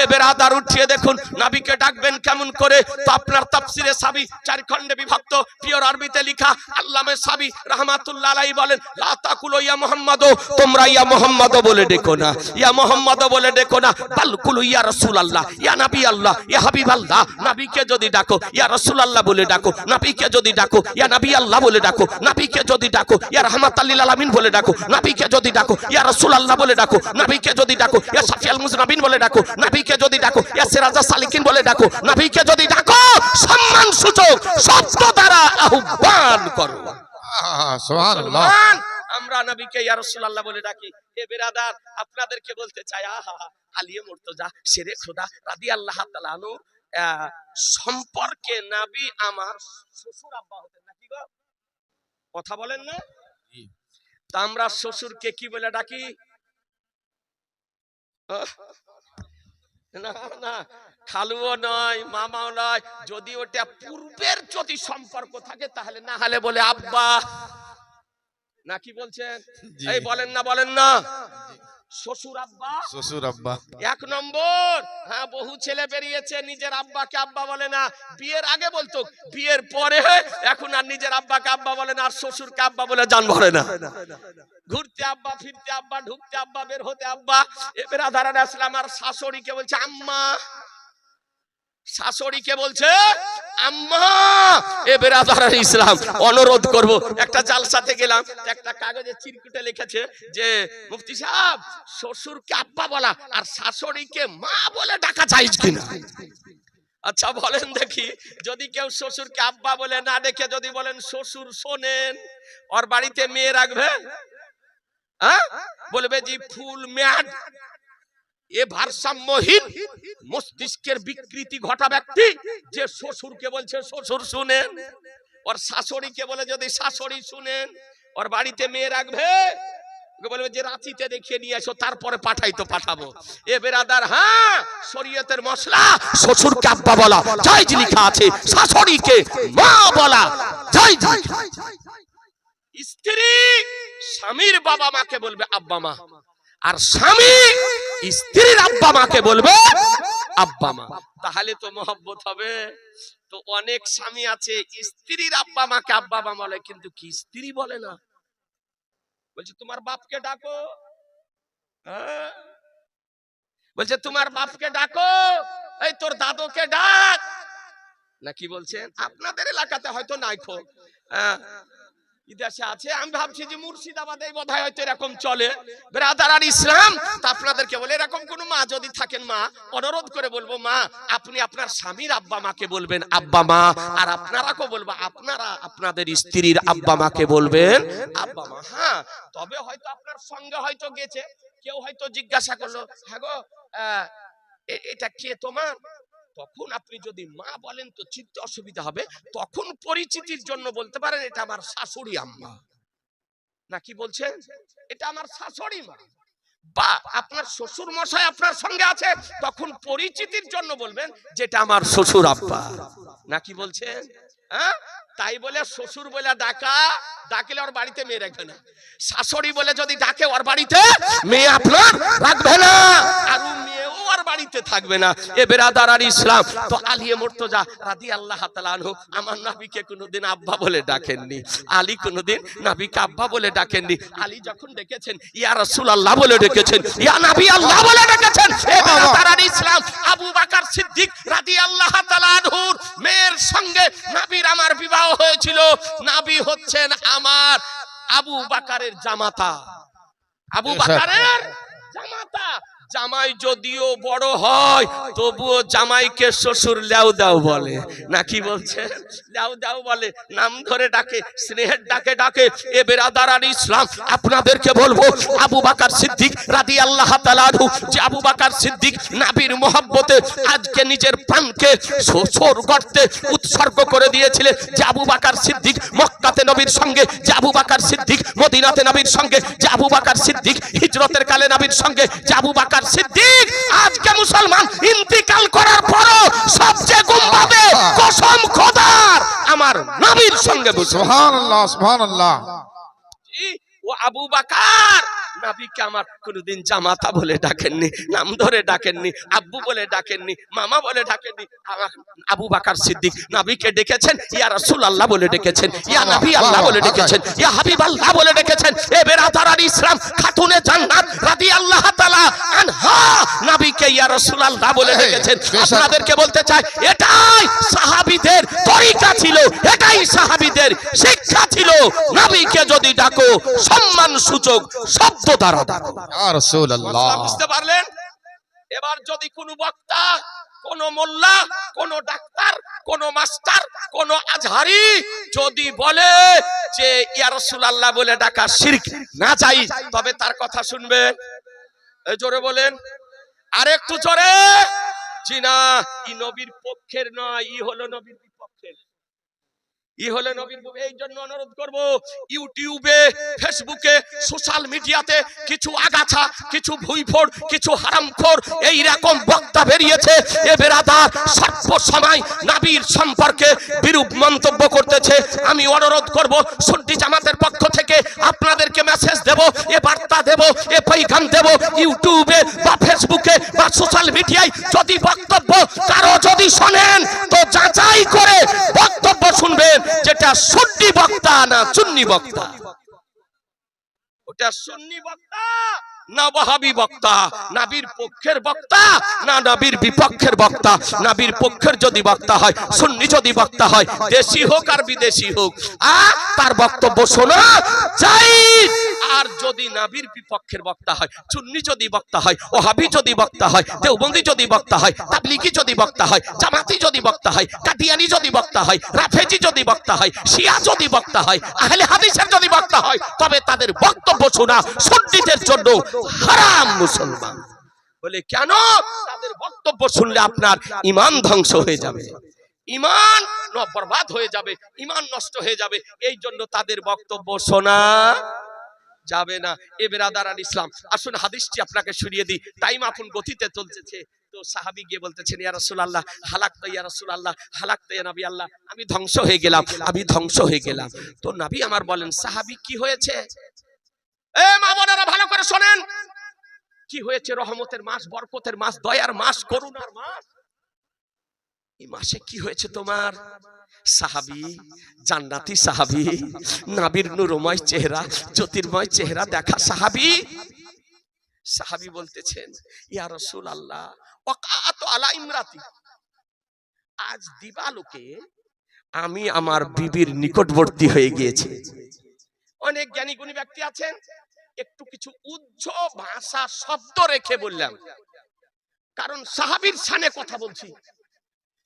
এ বেরাদার, উঠিয়ে দেখুন নবীকে ডাকবেন কেমন করে। তো আপনার তাফসিরে সাবি 4 খণ্ডে বিভক্ত, পিওর আরবিতে লেখা। আল্লামা সাবি রাহমাতুল্লাহ আলাইহি বলেন, লা তাকুলু ইয়া মুহাম্মাদু, তোমরা ইয়া মুহাম্মাদ বলে ডেকো না, ইয়া মুহাম্মাদ বলে ডেকো না, বাল কুলু ইয়া রাসূলুল্লাহ, ইয়া নবী আল্লাহ, ইয়া হাবিবাল্লাহ। নবীকে যদি ডাকো ইয়া রাসূলুল্লাহ বলে ডাকো, নবীকে যদি ডাকো ইয়া নবী আল্লাহ বলে ডাকো, নবীকে যদি ডাকো ইয়া রাহমাতাল লিল আলামিন বলে ডাকো, নবীকে যদি ডাকো ইয়া রাসূলুল্লাহ বলে ডাকো, নবীকে যদি ডাকো ইয়া শাফিউল মুজনাবিন বলে ডাকো, নবীকে যদি ডাকো ইয়া সিরাজাস সালিকিন বলে ডাকো, নবীকে যদি ডাকো সম্মান সূচক শব্দ দ্বারা আহ্বান করো। সুবহানাল্লাহ। আমরা নবীকে ইয়া রাসূলুল্লাহ বলে ডাকি। এ বেরাদার, আপনাদেরকে বলতে চাই, আহা আলিয়ে মুর্তজা শেরে খোদা রাদিয়াল্লাহু তাআলা আনহু সম্পর্কে নবী আমার শ্বশুর আব্বা হতেন নাকি গো? কথা বলেন না? তা আমরা শ্বশুরকে কি বলে ডাকি? না না, খালুও নয়, মামাও নয়। যদি ওটা পূর্বের যদি সম্পর্ক থাকে তাহলে, না হলে বলে আব্বা। নাকি বলছেন? এই বলেন না, বলেন না। শ্বশুর আব্বা, শ্বশুর আব্বা 1 নম্বর। হ্যাঁ, বহু ছেলে বেরিয়েছে নিজের আব্বাকে আব্বা বলে না। বিয়ের আগে বলতো, বিয়ের পরে এখন আর নিজের আব্বাকে আব্বা বলে না, আর শ্বশুরকে আব্বা বলে জান ভরে না। ঘুরতে আব্বা, ফিরতে আব্বা, ঢুকতে আব্বা, বের হতে আব্বা। এবার আধারান আসলাম। আর শাশুড়িকে বলছে আম্মা, শাশুড়িকে বলছে আম্মা। এ বেরাদার ইসলাম, অনুরোধ করব, একটা জালসাতে গেলাম, একটা কাগজে চিরকুটে লিখেছে যে মুফতি সাহেব শ্বশুরকে আব্বা বলা আর শাশুড়িকে মা বলে ডাকা জায়েজ কিনা? আচ্ছা বলেন দেখি, যদি কেউ শ্বশুরকে আব্বা বলে না ডেকে যদি বলেন শ্বশুর শোনেন, ওর বাড়িতে মেয়ে রাখবে? হ্যাঁ, বলবে জি ফুল ম্যাড। এ ভারসাম্যহীন মস্তিষ্কের বিকৃতি ঘটা ব্যক্তি যে শ্বশুরকে বলছে শ্বশুর শুনেন, ওর শাশুড়িকে বলে যদি শাশুড়ি শুনেন, ওর বাড়িতে মেয়ে রাখবে? বলবে যে রাঁচিতে দেখিয়ে নিয়ে এসো, তারপরে পাঠাই তো পাঠাবো। এ বেরাদার, হ্যাঁ শরীয়তের মশলা, শ্বশুরকে আব্বা বলা জায়েজ লেখা আছে, শাশুড়িকে মা বলা জায়েজ। স্ত্রী স্বামীর বাবা মাকে বলবে আব্বা মা, আর স্বামী স্ত্রীর আব্বা মাকে বলবে আব্বা মা। তাহলে তো মহব্বত হবে। তো অনেক স্বামী আছে স্ত্রীর আব্বা মাকে আব্বা মা বলে, কিন্তু কি স্ত্রী বলে না। বলছে তোমার বাপকে ডাকো, বলছে তোমার বাপকে ডাকো, এই তোর দাদুকে ডাক, না কি বলছেন? আপনাদের এলাকাতে হয়তো নাইখো, বিদেশে আছে। আমি ভাবছি যে মুর্শিদাবাদে বোধহয় হয়তো এরকম চলে। ব্রাদার আর ইসলাম, তা আপনাদেরকে বলে এরকম কোন মা যদি থাকেন, মা অনুরোধ করে বলবো, মা আপনি আপনার স্বামীর আব্বা মাকে বলবেন আব্বা মা, আর আপনারাও বলবো আপনারা আপনাদের স্ত্রীর আব্বা মাকে বলবেন আব্বা মা। হ্যাঁ, তবে হয়তো আপনার সঙ্গে হয়তো গেছে, কেউ হয়তো জিজ্ঞাসা করলো, হ্যাঁ গো এটা কে তোমার? তখন আপনি যদি মা বলেন তো চিন্তা অসুবিধা হবে, তখন পরিচিতির জন্য বলতে পারেন এটা আমার শাশুড়ি আম্মা, নাকি বলছেন এটা আমার শাশুড়ি মা। বা আপনার শ্বশুর মশাই আপনার সঙ্গে আছে, তখন পরিচিতির জন্য বলবেন যেটা আমার শ্বশুর আব্বা, নাকি বলছেন? হ্যাঁ, তাই বলে শ্বশুর বলে ডাকলে ওর বাড়িতে মেয়ে রাখবে না, শাশুড়ি বলে যদি ডাকে ওর বাড়িতে মেয়ে আপনার রাখবে না, আর মেয়েও ওর বাড়িতে থাকবে না। এ বেরাদার আর ইসলাম, তো আলিয়ে মুর্তজা রাদিয়াল্লাহু তাআলা আনহু আমার নবীকে কোনোদিন আব্বা বলে ডাকেননি, আলী কোনোদিন নবীকে আব্বা বলে ডাকেননি। আলী যখন ডেকেছেন ইয়া রাসূলুল্লাহ বলে ডেকেছেন, ইয়া নবী আল্লাহ বলে ডেকেছেন। এ বেরাদার আর ইসলাম, আবু বকর সিদ্দিক রাদিয়াল্লাহু তাআলা আনহুর মেয়ের সঙ্গে নবীর আমার বিবাহ হয়েছিল। নবী হচ্ছেন আমার আবু বকরের জামাতা, আবু বকরের জামাতা। জামাই যদিও বড় হয় তবুও জামাইকে শ্বশুর লেও দাও বলে, নাকি বলছে? লেও দাও বলে, নাম ধরে ডাকে, স্নেহের ডাকে ডাকে। এ বেরাদার আর ইসলাম, আপনাদেরকে বলবো আবু বকর সিদ্দিক রাদিয়াল্লাহু তাআলা আনহু, যে আবু বকর সিদ্দিক নবীর মহব্বতে আজকে নিজের প্রাণকে শ্বশুর করতে উৎসর্গ করে দিয়েছিলেন, যে আবু বকর সিদ্দিক মক্কাতে নবীর সঙ্গে, যে আবু বকর সিদ্দিক মদিনাতে নবীর সঙ্গে, যে আবু বকর সিদ্দিক হিজরতের কালে নবীর সঙ্গে, যে আবু বকর সিদ্দিক আজকে মুসলমান ইন্তিকাল করার পরও সবচেয়ে গুমভাবে কসম খোদার আমার নবীর সঙ্গে। সুবহানাল্লাহ সুবহানাল্লাহ। ও আবু বকর নবীকে আমার কোনদিন জামাতা বলে ডাকেননি, নাম ধরে ডাকেননি, আব্বু বলে ডাকেননি, মামা বলে ডাকেননি। আবু বকর সিদ্দিক নবীকে ডেকেছেন ইয়া রাসূলুল্লাহ বলে ডেকেছেন, ইয়া নবী আল্লাহ বলে ডেকেছেন, ইয়া হাবিব আল্লাহ বলে ডেকেছেন। এ বেরাদার আর ইসলাম, খাতুনে জান্নাত রাদিয়াল্লাহু তাআলা আনহা নবীকে ইয়া রাসূলুল্লাহ বলে ডেকেছেন। আপনাদেরকে বলতে চাই এটাই সাহাবীদের তরিকা ছিল, এটাই সাহাবীদের শিক্ষা ছিল। নবীকে যদি ডাকো সম্মান সূচক শব্দ দ্বারা ডাকো। ইয়া রাসূলুল্লাহ, বুঝতে পারলেন? এবার যদি কোন বক্তা, কোন মোল্লা, কোন ডাক্তার, কোন মাস্টার, কোন আজহারি যদি বলে যে ইয়া রাসূলুল্লাহ বলে ডাকা শিরক না চাই, তবে তার কথা শুনবেন। এই জোরে বলেন, আর একটু জোরে। জি না, ই নবীর পক্ষের নয়, ই হলো নবীর বিপক্ষের, ই হলো নবীর। এই জন্য অনুরোধ করব, ইউটিউবে, ফেসবুকে, সোশ্যাল মিডিয়াতে কিছু আগাছা, কিছু ভুইফোড়, কিছু হারামখোর এই রকম বক্তা বেরিয়েছে। এ বেরাদার সর্ব সময় নবীর সম্পর্কে বিরূপ মন্তব্য করতেছে। আমি অনুরোধ করব, সুন্নি জামাতের পক্ষ থেকে আপনাদেরকে মেসেজ দেব, এ বার্তা দেব, এ পয়গাম দেব, ইউটিউবে বা ফেসবুকে বা সোশ্যাল মিডিয়ায় যদি বক্তব্য কারো যদি শোনেন তো যাচাই করে বক্তব্য শুনবেন, যেটা সুন্নি বক্তা না সুন্নি বক্তা, ওটা সুন্নি বক্তা না ওয়াহাবি বক্তা, নবীর পক্ষের বক্তা না নবীর বিপক্ষের বক্তা। নবীর পক্ষের যদি বক্তা হয়, সুন্নি যদি বক্তা হয়, দেশি হোক আর বিদেশি হোক, তার বক্তব্য শোনা চাই। আর যদি নবীর বিপক্ষের বক্তা হয়, সুন্নি যদি বক্তা হয়, ওয়াহাবি যদি বক্তা হয়, দেওবন্দি যদি বক্তা হয়, তাবলিগি যদি বক্তা হয়, জামাতি যদি বক্তা হয়, কাদিয়ানি যদি বক্তা হয়, রাফেজি যদি বক্তা হয়, শিয়া যদি বক্তা হয়, আহলে হাদিসের যদি বক্তা হয়, তবে তাদের বক্তব্য শোনা সুন্নিদের জন্য হারাম। মুসলমান বলে কেন? তাদের বক্তব্য শুনলে আপনার ঈমান ধ্বংস হয়ে যাবে, ঈমান বরবাদ হয়ে যাবে, ঈমান নষ্ট হয়ে যাবে। এই জন্য তাদের বক্তব্য শোনা যাবে না। এ বেরাদার আল ইসলাম, আসুন হাদিসটি আপনাকে শুনিয়ে দিই, টাইম আপন গতিতে চলতেছে। তো সাহাবী গিয়ে বলতেছেন ইয়া রাসূলুল্লাহ হালাকতু ইয়া রাসূলুল্লাহ হালাকতু ইয়া নবী আল্লাহ, আমি ধ্বংস হয়ে গেলাম, আমি ধ্বংস হয়ে গেলাম। তো নবী আমার বলেন সাহাবী কি হয়েছে? এ মা বোনেরা ভালো করে শোনেন, কি হয়েছে? রহমতের মাস, বরকতের মাস, দয়ার মাস, করুণার মাস, এই মাসে কি হয়েছে তোমার? সাহাবী, জান্নাতি সাহাবী, নবীর নূরময় চেহারা, জ্যোতির্ময় চেহারা দেখা সাহাবী। সাহাবী বলতেছেন ইয়া রাসূলুল্লাহ ওয়াকাতু আলা ইমরাতি, আজ দিবালোকে আমি আমার বিবির নিকটবর্তী হয়ে গিয়েছি। অনেক জ্ঞানী গুণী ব্যক্তি আছেন, একটু কিছু উচ্চ ভাষা শব্দ রেখে বললাম, কারণ সাহাবীর শানে কথা বলছি,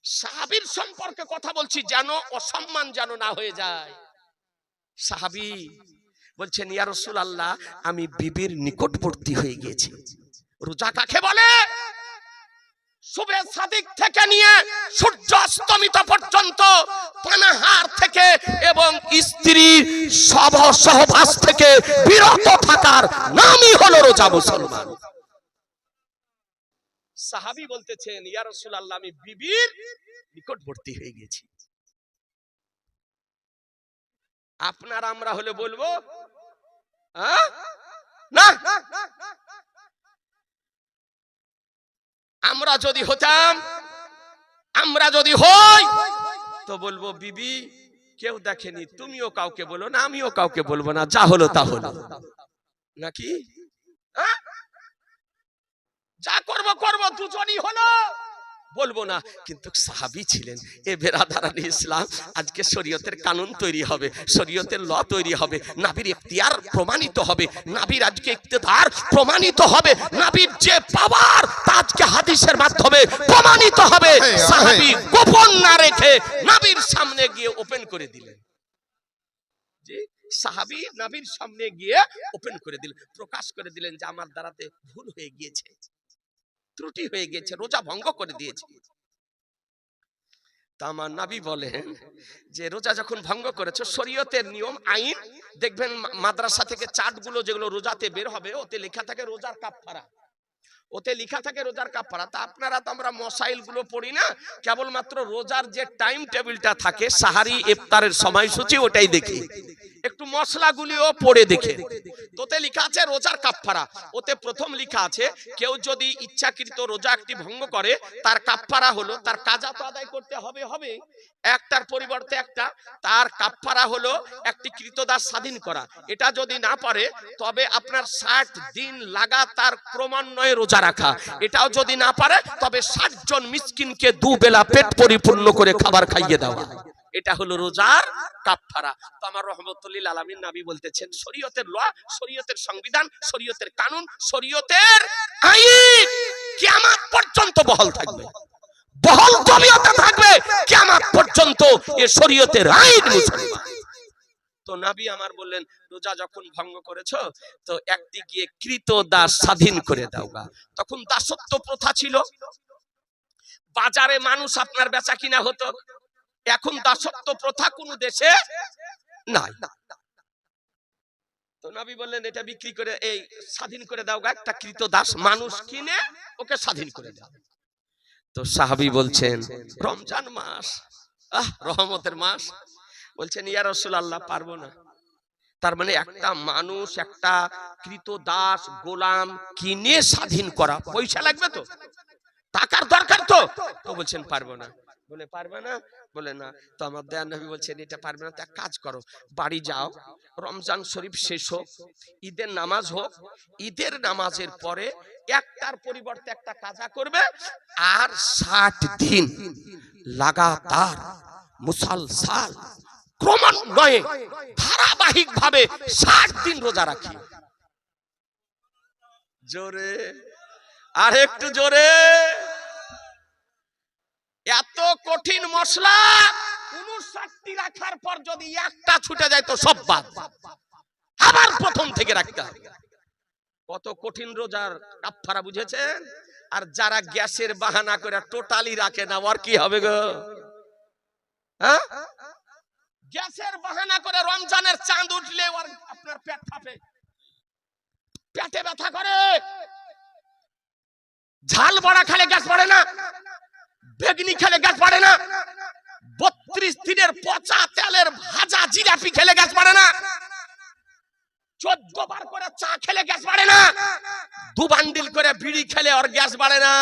সাহাবীর সম্পর্কে কথা বলছি, যেন অসম্মান যেন না হয়ে যায়। সাহাবী বলছেন ইয়া রাসূলুল্লাহ আমি বিবির নিকটবর্তী হয়ে গিয়েছি। রোজা কাকে বলে? সুবে সাদিক থেকে নিয়ে সূর্য অস্তমিত পর্যন্ত পানাহার থেকে এবং স্ত্রীর সহবাস থেকে বিরত থাকার নামই হলো রোজা মুসলমান। সাহাবী বলতেছেন ইয়া রাসূলুল্লাহ আমি বিবির নিকটবর্তী হয়ে গেছি। আপনার আমরা হলে বলবো না, আমরা যদি হতাম, আমরা যদি হই তো বলবো বিবি কেউ দেখেনি, তুমিও কাউকে বলো না, আমিও কাউকে বলবো না, যা হলো তা হলো, নাকি যা করব করব, দুজনই হলো, বলবো না। কিন্তু সাহাবী ছিলেন। এ বেরাদারান ইসলাম, আজকে শরীয়তের কানুন তৈরি হবে, শরীয়তের ল তৈরি হবে, নবীর ইখতিয়ার প্রমাণিত হবে, নবীর আজকে ইক্তেদার প্রমাণিত হবে, নবীর যে পাওয়ার তা আজকে হাদিসের মাধ্যমে প্রমাণিত হবে। সাহাবী গোপন না রেখে নবীর সামনে গিয়ে ওপেন করে দিলেন। জি, সাহাবী নবীর সামনে গিয়ে ওপেন করে দিলেন, প্রকাশ করে দিলেন যে আমার দ্বারাতে ভুল হয়ে গিয়েছে, ত্রুটি হয়ে গেছে, রোজা ভঙ্গ করে দিয়েছে। তা আমার নবী বলেন যে রোজা যখন ভঙ্গ করেছো, শরীয়তের নিয়ম আইন দেখবেন মাদ্রাসা থেকে চার্টগুলো যেগুলো রোজাতে বের হবে, ওতে লেখা থাকে রোজার কাফারা, ওতে লেখা থাকে রোজার কাফারা। তা আপনারা তো আমরা মসাইল গুলো পড়ি না, কেবলমাত্র রোজার যে টাইম টেবিলটা থাকে, সাহারি ইফতারের সময়সূচি, ওটাই দেখি, একটু মশলাগুলিও পড়ে দেখে। তোতে লেখা আছে রোজার কাফারা, ওতে প্রথম লেখা আছে কেউ যদি ইচ্ছাকৃত রোজা একটি ভঙ্গ করে তার কাফারা হলো, তার কাজা তো আদায় করতে হবে, একটার পরিবর্তে একটা, তার কাফারা হলো একটি কৃতদাস স্বাধীন করা। এটা যদি না পারে তবে আপনার 60 দিন লাগাতার ক্রমান্বয়ে রোজা রাখা। এটাও যদি না পারে তবে 60 জন মিসকিনকে দুবেলা পেট পরিপূর্ণ করে খাবার খাইয়ে দেওয়া। এটা হলো রোজার কাফারা। তো আমার রহমতুল্লিল আলামিন নবী বলতেছেন শরীয়তের ল, শরীয়তের সংবিধান, শরীয়তের কানুন, শরীয়তের আইন কিয়ামত পর্যন্ত বহাল থাকবে, বহাল তবিয়তে থাকবে কিয়ামত পর্যন্ত এ শরীয়তের আইন মুসলমান। তো নবী আমার বললেন রোজা যখন ভঙ্গ করেছো তো একটি গিয়ে কৃতদাস স্বাধীন করে দাওগা। তখন দাসত্ব প্রথা ছিল, বাজারে মানুষ আপনার বেচা কিনা হতো, এখন দাসত্ব প্রথা কোন দেশে নাই। তো নবী বললেন এটা বিক্রি করে এই স্বাধীন করে দাওগা, একটা কৃতদাস মানুষ কিনে ওকে স্বাধীন করে দাও। তো সাহাবী বলছেন রমজান মাস, রহমতের মাস, বলছেন ইয়া রাসূলুল্লাহ পারবো না। তার মানে একটা মানুষ একটা কৃতদাস গোলাম কিনে স্বাধীন করা পয়সা লাগবে, তো টাকার দরকার, তো বলছেন পারবো না। বলে পারবে না? বলে না। তো আমার দয়ার নবী বলছেন এটা পারবে না, তো এক কাজ করো, বাড়ি যাও, রমজান শরীফ শেষ হোক, ঈদের নামাজ হোক, ঈদের নামাজের পরে একটার পরিবর্তে একটা কাজা করবে, আর 60 দিন লাগাতার মুসালসাল ক্রমান্বয়ে ধারাবাহিক ভাবে 60 দিন রোজা রাখি। জোরে, আর একটু জোরে। এত কঠিন মশলা 59টি রাখার পর যদি একটা ছুটে যায় তো সব বাদ, আবার প্রথম থেকে রাখতে হবে। কত কঠিন রোজার কাফারা বুঝেছেন? আর যারা গ্যাসের বাহানা করে টোটালি রাখে না, ওর কি হবে গো? হ্যাঁ, গ্যাসের বাহানা করে রমজানের চাঁদ উঠলে ওর আপনার পেট ফাঁপে, পেটে ব্যথা করে, ঝাল বড়া খেলে গ্যাস বাড়ে না, বেগনি খেলে গ্যাস বাড়ে না, 32 দিনের পচা তেলের ভাজা জিলাপি খেলে গ্যাস বাড়ে না, 14 বার করে চা খেলে গ্যাস বাড়ে না, 2 বান্ডিল করে বিড়ি খেলে আর গ্যাস বাড়ে না।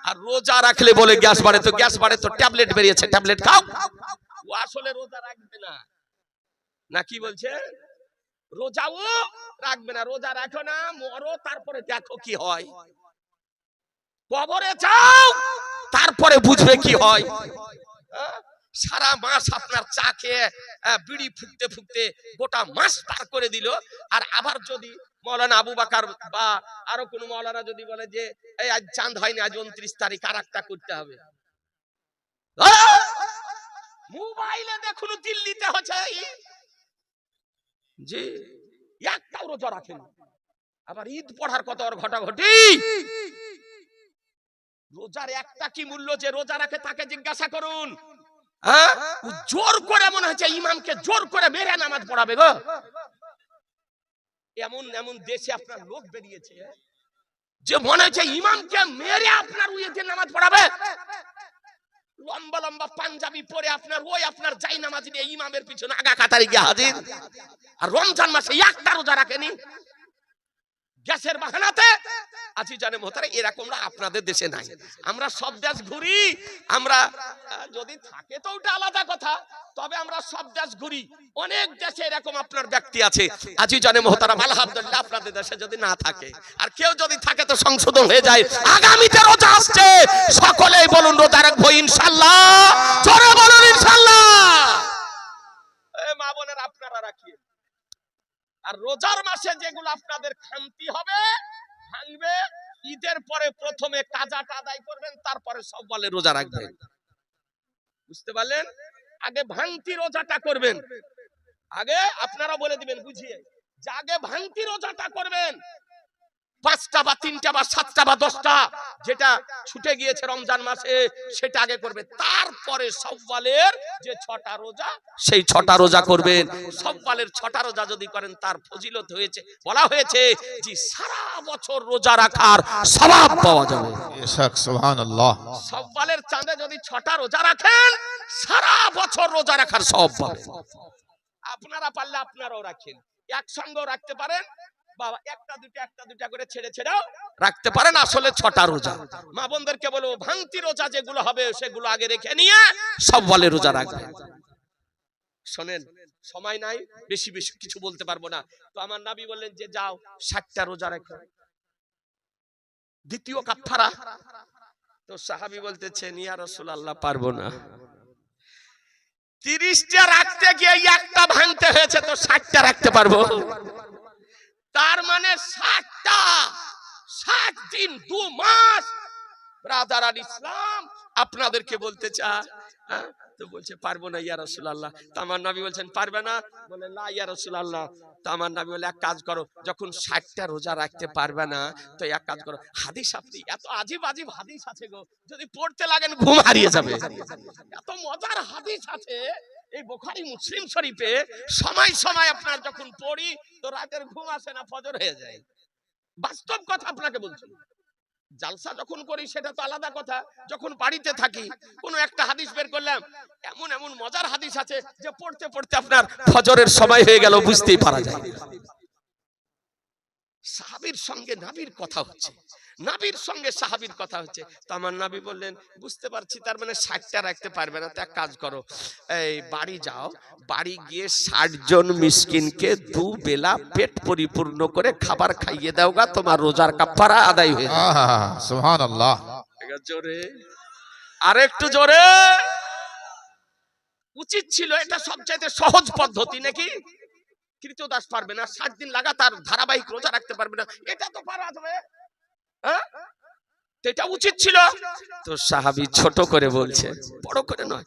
আর রোজা রাখলে বলে গ্যাস বাড়ে, তো গ্যাস বাড়ে তো ট্যাবলেট বেরিয়েছে, ট্যাবলেট খাও। ও আসলে রোজা রাখবে না, না কি বলছে? রোজাও রাখবে না। রোজা রাখো না, মরো, তারপরে দেখো কি হয়। কবরে যাও, তারপরে বুঝবে কি হয়। সারা মাস আপনার চা খেয়ে বিড়ি ফুঁকতে ফুঁকতে গোটা মাস পার করে দিল। আর আবার যদি মৌলানা আবু বকর বা আরো কোন মৌলানা যদি বলে যে এই আজ চাঁদ হয়নি, আজ 29 তারিখ, আর একটা করতে হবে। মোবাইলে দেখুন দিল্লিতে হচ্ছে জি, একটাও রোজা রাখেন। আবার ঈদ পড়ার কত ওর ঘটাঘটি। রোজার একটা কি মূল্য যে রোজা রাখে তাকে জিজ্ঞাসা করুন। জোর করে মনে হচ্ছে ইমামকে জোর করে মেরে নামাজ পড়াবে গো। এমন এমন দেশে আপনার লোক বেরিয়েছে যে মনে হচ্ছে ইমামকে মেরে আপনার উইতে নামাজ পড়াবে। লম্বা লম্বা পাঞ্জাবি পরে আপনার ওই আপনার যাই নামাজ নিয়ে ইমামের পিছনে আগা কাতারে গিয়ে হাজির। আর রমজান মাসে একটা রোজা রাখেনি গ্যাসের বাহানাতে। আজি জানে মোহতারা, এরকমটা আপনাদের দেশে নাই। আমরা সব দেশ ঘুরি, আমরা যদি থাকে তো ওটা আলাদা কথা, তবে আমরা সব দেশ ঘুরি। অনেক দেশে এরকম আপনার ব্যক্তি আছে। আজি জানে মোহতারা, আলহামদুলিল্লাহ আপনাদের দেশে যদি না থাকে, আর কেউ যদি থাকে তো সংশোধন হয়ে যায়। আগামীতে রোজা আসছে, সকলেই বলুন রোজা রাখবো ইনশাআল্লাহ। জোরে বলুন ইনশাআল্লাহ। এই মা বোনেরা আপনারা রাখিয়ে। আর রোজার মাসে যেগুলো আপনাদের খান্তি হবে, ভাঙবে, ঈদের পরে প্রথমে কাজাটা আদায় করবেন, তারপরে সব বলে রোজা রাখবেন। বুঝতে পারলেন? আগে ভাঙতি রোজাটা করবেন। আগে আপনারা বলে দিবেন বুঝিয়ে যে আগে ভাঙতি রোজাটা করবেন। 5টা বা 3টা বা 7টা বা 10টা যেটা ছুটে গিয়েছে রমজান মাসে সেটা আগে করবে। তারপরে শাওয়ালের যে 6টা রোজা, সেই 6টা রোজা করবেন। শাওয়ালের 6টা রোজা যদি করেন তার ফজিলত হয়েছে, বলা হয়েছে যে সারা বছর রোজা রাখার সওয়াব পাওয়া যাবে। সুবহানাল্লাহ। শাওয়ালের চাঁদে যদি 6টা রোজা রাখেন, সারা বছর রোজা রাখার সওয়াব পাবেন। আপনারা পারলে আপনারাও রাখেন, একসঙ্গেও রাখতে পারেন, বাবা একটা দুটা করে ছেড়ে ছেড়েও রাখতে পারেন। আসলে 6টা রোজা। মা বোনদেরকে বলবো ভাঙতি রোজা যেগুলো হবে সেগুলো আগে রেখে নিয়ে শাওয়ালের রোজা রাখবেন। শোনেন, সময় নাই, বেশি বেশি কিছু বলতে পারবো না। তো আমার নবী বললেন যে যাও 60টা রোজা রাখো। দ্বিতীয় কাফারা। তো সাহাবী বলতেছেন ইয়া রাসূলুল্লাহ পারবো না। 30টা রাখতে গিয়ে একটা ভাঙতে হয়েছে, তো 60টা রাখতে পারবো। তার মানে 60টা, 60 দিন 2 মাস। ব্রাদার আল ইসলাম আপনাদেরকে বলতে চায়, তো বলছে পারবো না ইয়া রাসূলুল্লাহ। তো আমার নবী বলছেন পারবে না? বলে না ইয়া রাসূলুল্লাহ। তো আমার নবী বলে এক কাজ করো, যখন 60টা রোজা রাখতে পারবে না তো এক কাজ করো, হাদিস আপনি এত আজীব আজীব হাদিস আছে গো, যদি পড়তে লাগেন ঘুম হারিয়ে যাবে। এত মজার হাদিস আছে এই বুখারী মুসলিম শরীফে। সময় সময় আপনার যখন পড়ি তো রাতের ঘুম আসে না, ফজর হয়ে যায়। বাস্তব কথা আপনাকে বলছি। জালসা যখন করি সেটা তো আলাদা কথা, যখন বাড়িতে থাকি কোন একটা হাদিস বের করলাম, এমন এমন মজার হাদিস আছে যে পড়তে পড়তে আপনার ফজরের সময় হয়ে গেল, বুঝতেই পারা যায়। সাহাবীর সঙ্গে নবীর কথা হচ্ছে, নবীর সঙ্গে সাহাবীর কথা হচ্ছে। তো আমার নবী বললেন বুঝতে পারছি তার মানে 60টা রাখতে পারবে না। তো এক কাজ করো, এই বাড়ি যাও, বাড়ি গিয়ে 60 জন মিসকিনকে 2 বেলা পেট পরিপূর্ণ করে খাবার খাইয়ে দাওগা, তোমার রোজার কাফারা আদায় হয়ে যাবে। সুবহানাল্লাহ। জোরে, আরেকটু জোরে। উচিত ছিল, এটা সবচাইতে সহজ পদ্ধতি নাকি? কৃতদাস পারবে না, 60 দিন লাগাতার ধারাবাহিক রোজা রাখতে পারবে না, এটা তো পারা যাবে। এটা উচিত ছিল। তো সাহাবী ছোট করে বলছে, বড় করে নয়।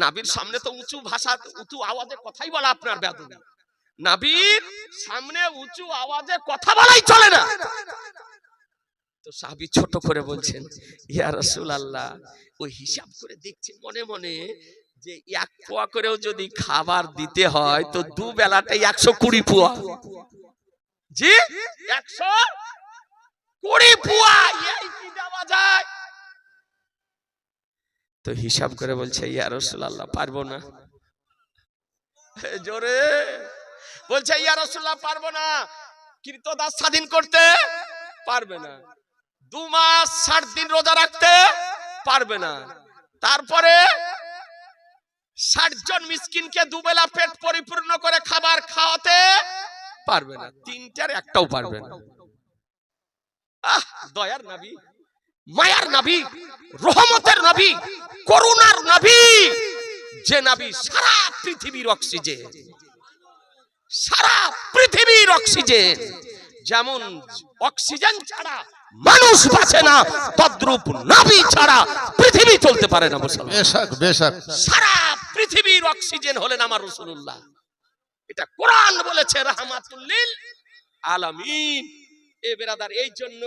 নবীর সামনে তো উঁচু ভাষা উঁচু আওয়াজে কথাই বলা আপনার বেয়াদবি। নবীর সামনে উঁচু আওয়াজে কথা বলাই চলে না। তো সাহাবী ছোট করে বলছেন ইয়া রাসূলুল্লাহ, ওই হিসাব করে দেখছে মনে মনে যে 1 পোয়া করেও যদি খাবার দিতে হয় তো 2 বেলাটাই 120 পোয়া। জি 120 পোয়া, এই কি দেওয়া যায়? তো হিসাব করে বলছে ইয়া রাসূলুল্লাহ পারবো না, জোরে বলছে ইয়া রাসূলুল্লাহ পারবো না, কৃতদাস স্বাধীন করতে পারবে না, 2 মাস 60 দিন রোজা রাখতে পারবে না, তারপরে 60 জন মিসকিনকে দুবেলা পেট পরিপূর্ণ করে খাবার খাওয়াতে পারবে না, তিনটার একটাও পারবে না। দয়ার নবী, মায়ার নবী, রহমতের নবী, করুণার নবী, যে নবী সারা পৃথিবীর অক্সিজেন, সারা পৃথিবীর অক্সিজেন, যেমন অক্সিজেন ছাড়া মানুষ বাঁচে না, তদ্রূপ নবী ছাড়া পৃথিবী চলতে পারে না। বেশক বেশক, সারা পৃথিবীর অক্সিজেন হলেন আমার রাসূলুল্লাহ। এটা কোরআন বলেছে রাহমাতুল লিল আলামিন। এ বেরাদার, এই জন্য